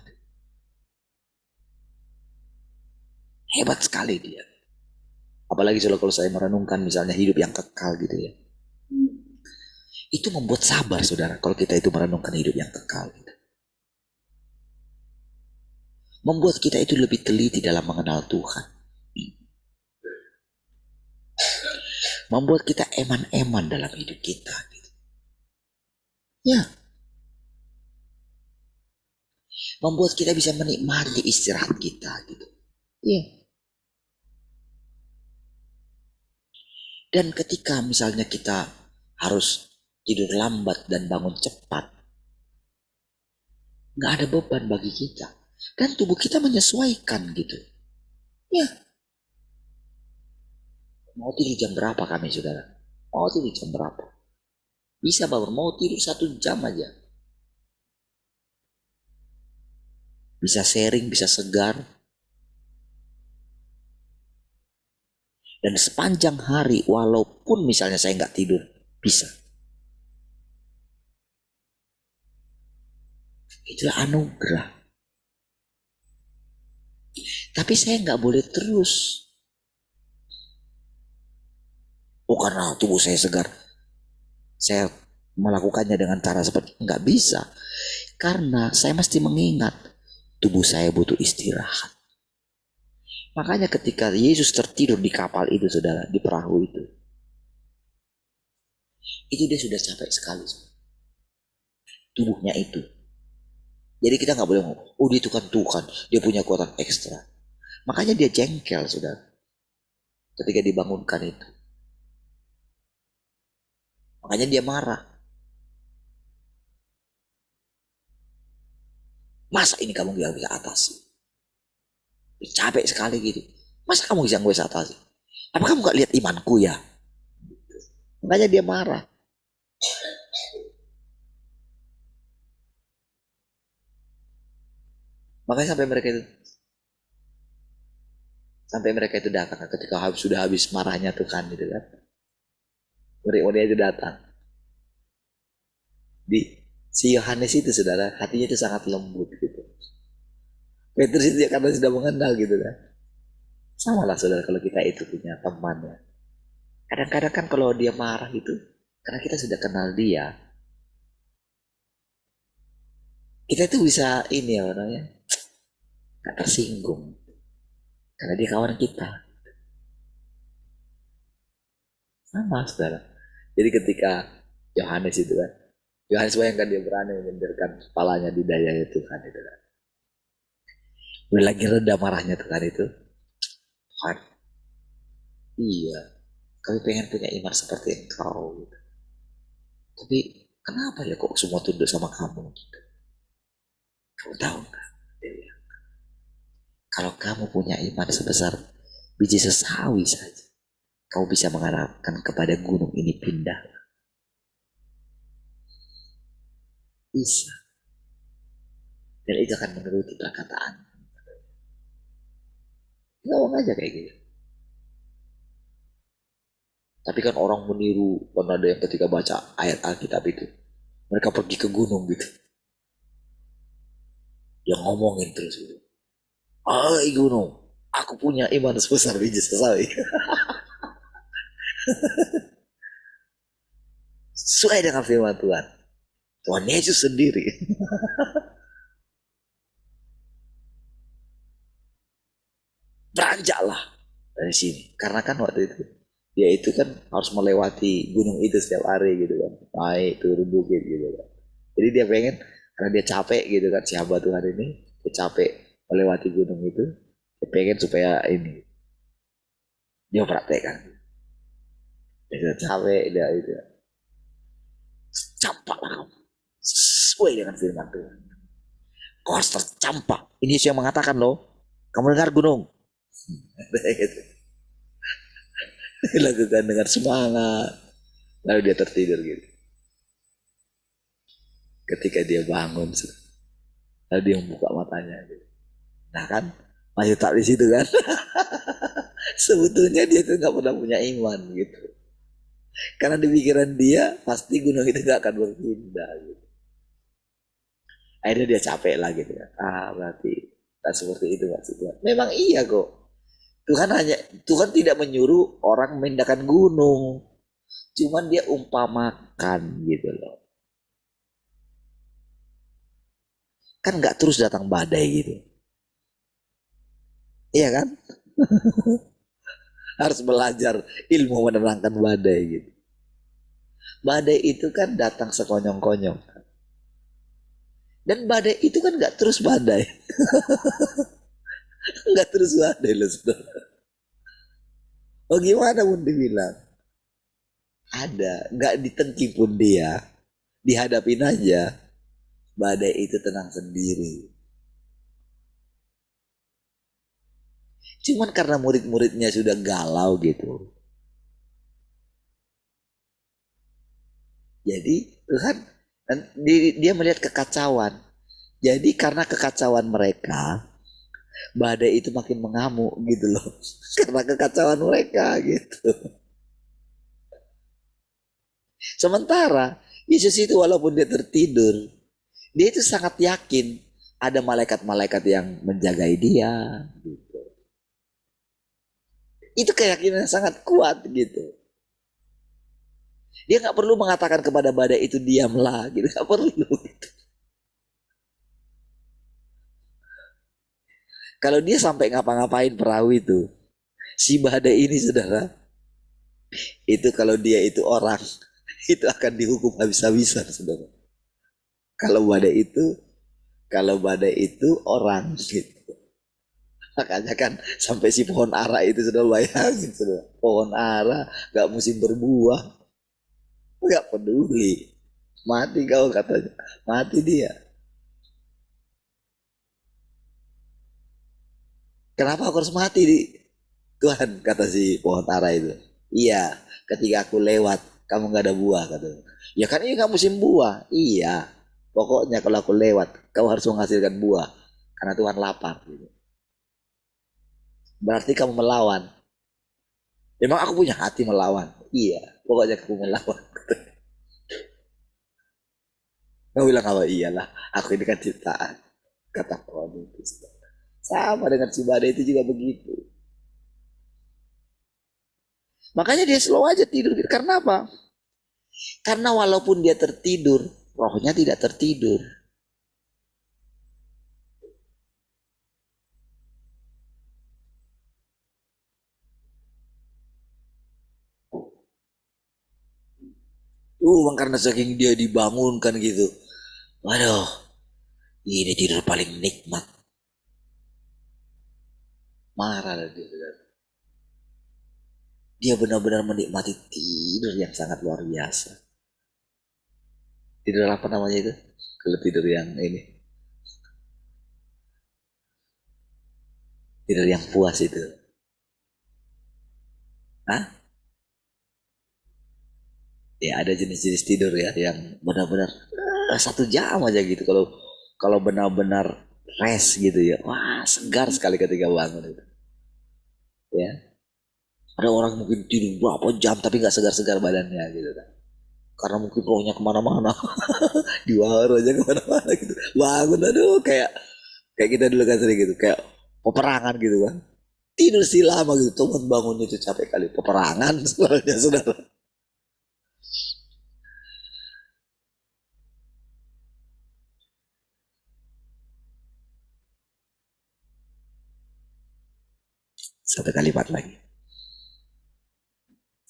Hebat sekali dia. Apalagi kalau saya merenungkan misalnya hidup yang kekal gitu ya. Itu membuat sabar saudara kalau kita itu merenungkan hidup yang kekal gitu. Membuat kita itu lebih teliti dalam mengenal Tuhan. Membuat kita eman-eman dalam hidup kita gitu. Ya. Membuat kita bisa menikmati istirahat kita gitu. Iya. Dan ketika misalnya kita harus tidur lambat dan bangun cepat, nggak ada beban bagi kita. Dan tubuh kita menyesuaikan gitu. Ya. Mau tidur jam berapa kami saudara? Mau tidur jam berapa? Bisa bangun, mau tidur 1 jam aja. Bisa sharing, bisa segar. Dan sepanjang hari, walaupun misalnya saya nggak tidur, bisa. Itulah anugerah. Tapi saya nggak boleh terus. Oh karena tubuh saya segar, saya melakukannya dengan cara seperti nggak bisa. Karena saya mesti mengingat tubuh saya butuh istirahat. Makanya ketika Yesus tertidur di kapal itu saudara, di perahu itu dia sudah capek sekali. Tubuhnya itu. Jadi kita nggak boleh ngomong, oh dia itu kan Tuhan, dia punya kekuatan ekstra. Makanya dia jengkel saudara. Ketika dibangunkan itu. Makanya dia marah. Masa ini kamu gak bisa atasi? Capek sekali gitu. Masa kamu bisa atasi? Apa kamu gak lihat imanku ya? Makanya dia marah. Makanya sampai mereka itu datang ketika sudah habis marahnya Tuhan gitu kan. Murid-muridnya itu datang. Si Yohanes itu saudara, hatinya itu sangat lembut gitu. Petrus itu ya karena sudah mengenal gitu kan. Sama lah saudara kalau kita itu punya teman ya. Kadang-kadang kan kalau dia marah itu, karena kita sudah kenal dia, kita itu bisa ini ya namanya, gak tersinggung. Karena dia kawan kita. Sama saudara. Jadi ketika Yohanes itu kan, Yohanes bayangkan dia berani menyenderkan kepalanya di dayanya Tuhan itu kan. Udah lagi reda marahnya Tuhan itu. Tuhan, iya, kami pengen punya iman seperti engkau gitu. Tapi kenapa ya kok semua tunduk sama kamu gitu? Kamu tahu nggak? Kalau kamu punya iman sebesar biji sesawi saja, kau bisa mengharapkan kepada gunung ini pindah. Bisa. Dan itu akan menuruti perkataan. Ngomong aja kayak gitu. Tapi kan orang meniru, pernah ada yang ketika baca ayat Alkitab itu, mereka pergi ke gunung gitu. Dia ngomongin terus gitu. Hai gunung, aku punya iman sebesar biji sesawi. Sesuai dengan firman Tuhan. Tuhan Yesus sendiri. Beranjaklah dari sini. Karena kan waktu itu dia itu kan harus melewati gunung itu setiap hari gitu kan. Naik turun bukit gitu kan. Jadi dia pengen karena dia capek gitu kan si hamba Tuhan ini Dia capek melewati gunung itu, dia pengen supaya ini dia praktekkan. Dia capek, dia itu campak lah kamu sesuai dengan firman Tuhan. Kau harus tercampak. Ini Yesus yang mengatakan loh, kamu dengar gunung. Dilakukan dengan semangat. Lalu dia tertidur gitu. Ketika dia bangun, lalu dia membuka matanya. Gitu. Nah kan, masih tak di situ kan. Sebetulnya dia tuh nggak pernah punya iman gitu. Karena di pikiran dia pasti gunung itu nggak akan berpindah. Gitu. Akhirnya dia capek lah gitu kan. Berarti tak seperti itu maksudnya. Memang iya kok. Tuhan tidak menyuruh orang memindahkan gunung. Cuman dia umpamakan gitu loh. Kan nggak terus datang badai gitu. Iya kan? Harus belajar ilmu menerangkan badai gitu. Badai itu kan datang sekonyong-konyong. Dan badai itu kan nggak terus badai. Nggak terus badai loh saudara. Oh gimana pun dibilang. Ada. Nggak ditengki pun dia. Dihadapin aja. Badai itu tenang sendiri. Cuman karena murid-muridnya sudah galau gitu. Jadi Tuhan dia melihat kekacauan. Jadi karena kekacauan mereka, badai itu makin mengamuk gitu loh. Karena kekacauan mereka gitu. Sementara Yesus itu walaupun dia tertidur, dia itu sangat yakin ada malaikat-malaikat yang menjagai dia gitu. Itu keyakinan yang sangat kuat gitu. Dia nggak perlu mengatakan kepada badai itu diamlah gitu, nggak perlu gitu. Kalau dia sampai ngapa-ngapain perahu itu, si badai ini saudara, itu kalau dia itu orang, itu akan dihukum habis-habisan saudara. Kalau badai itu orang gitu. Makanya kan sampai si pohon ara itu sudah bayangin saudara, pohon ara nggak musim berbuah, nggak peduli, mati kau katanya, mati dia. Kenapa aku harus mati di Tuhan, kata si pohon ara itu. Iya, ketika aku lewat kamu nggak ada buah katanya. Ya kan ini nggak musim buah. Iya, pokoknya kalau aku lewat kau harus menghasilkan buah karena Tuhan lapar gitu. Berarti kamu melawan. Memang aku punya hati melawan. Iya, pokoknya aku melawan. Kau bilang apa? Iyalah, aku ini kan ciptaan. Kata pohon itu. Sama dengan si badai itu juga begitu. Makanya dia slow aja tidur. Karena apa? Karena walaupun dia tertidur, rohnya tidak tertidur. Karena saking dia dibangunkan gitu. Waduh, ini tidur paling nikmat. Marah dia. Dia benar-benar menikmati tidur yang sangat luar biasa. Tidur apa namanya itu? Kalau tidur yang ini. Tidur yang puas itu. Hah? Ya ada jenis-jenis tidur ya yang benar-benar 1 jam aja gitu. Kalau benar-benar rest gitu ya. Wah, segar sekali ketika bangun itu. Ya. Ada orang mungkin tidur berapa jam tapi nggak segar-segar badannya gitu kan. Karena mungkin rohnya kemana-mana. Diwaru aja kemana-mana gitu. Bangun aduh kayak kita dulu kan sering gitu. Kayak peperangan gitu kan. Tidur sih lama gitu. Teman bangun itu capek kali. Peperangan soalnya saudara. Satu kalimat lagi.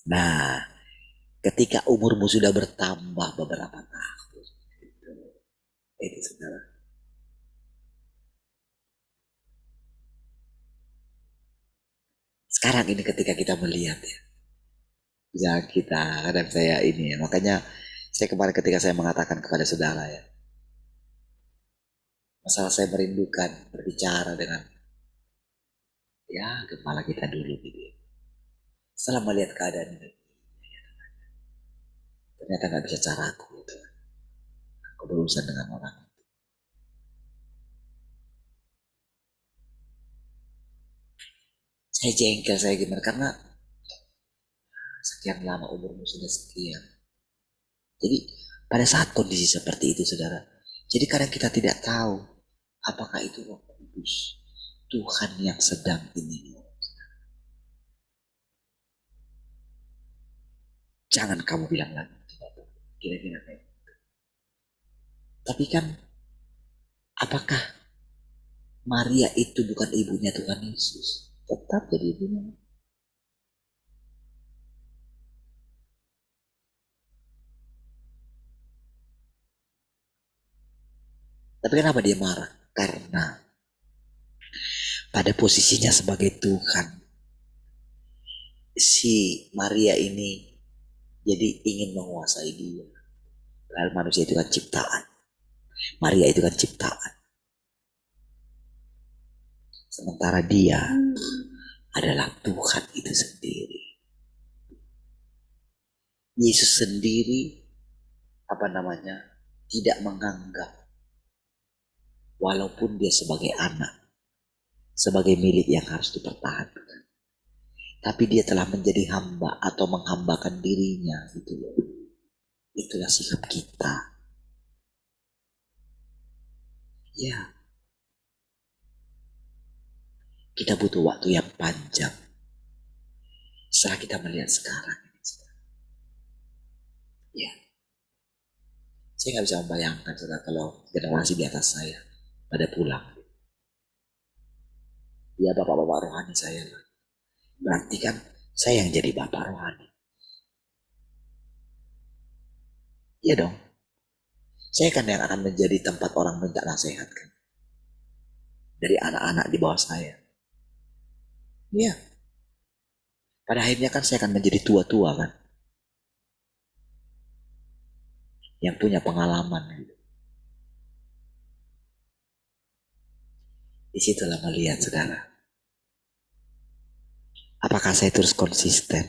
Nah, ketika umurmu sudah bertambah beberapa tahun, itu saudara. Sekarang ini ketika kita melihat ya, jangan kita kadang saya ini ya, makanya saya kemarin ketika saya mengatakan kepada saudara ya, masalah saya merindukan berbicara dengan ya kepala kita dulu gitu ya. Setelah melihat keadaan ini, ternyata nggak bisa caraku gitu. Aku berurusan dengan orang. Saya jengkel, saya gimana, karena sekian lama umurmu sudah sekian. Jadi pada saat kondisi seperti itu saudara, jadi kadang kita tidak tahu apakah itu Roh Kudus, Tuhan yang sedang ini. Jangan kamu bilang lagi, kira-kira kayak gitu. Tapi kan, apakah Maria itu bukan ibunya Tuhan Yesus? Tetap jadi ibunya. Tapi kenapa dia marah? Karena pada posisinya sebagai Tuhan, si Maria ini jadi ingin menguasai dia. Padahal manusia itu kan ciptaan. Maria itu kan ciptaan. Sementara dia adalah Tuhan itu sendiri. Yesus sendiri tidak menganggap walaupun dia sebagai anak, sebagai milik yang harus dipertahankan, tapi dia telah menjadi hamba atau menghambakan dirinya gitu loh. Itulah sikap kita. Ya, kita butuh waktu yang panjang setelah kita melihat sekarang. Ya, saya nggak bisa membayangkan kalau generasi di atas saya pada pulang. Ya bapak-bapak rohani saya lah. Berarti kan saya yang jadi bapak rohani. Iya dong. Saya kan yang akan menjadi tempat orang minta nasihat kan. Dari anak-anak di bawah saya. Iya. Pada akhirnya kan saya akan menjadi tua-tua kan. Yang punya pengalaman gitu. Disitulah melihat saudara. Apakah saya terus konsisten?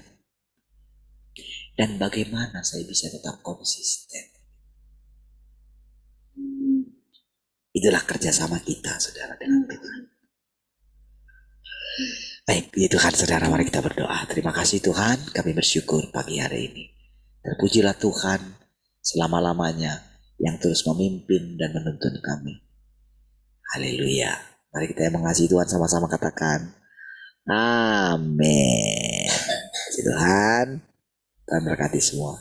Dan bagaimana saya bisa tetap konsisten? Itulah kerjasama kita saudara dengan Tuhan. Baik, ya Tuhan saudara, mari kita berdoa. Terima kasih Tuhan, kami bersyukur pagi hari ini. Terpujilah Tuhan selama-lamanya yang terus memimpin dan menuntun kami. Haleluya. Mari kita yang mengasihi Tuhan sama-sama katakan amin. Tuhan, Tuhan berkati semua.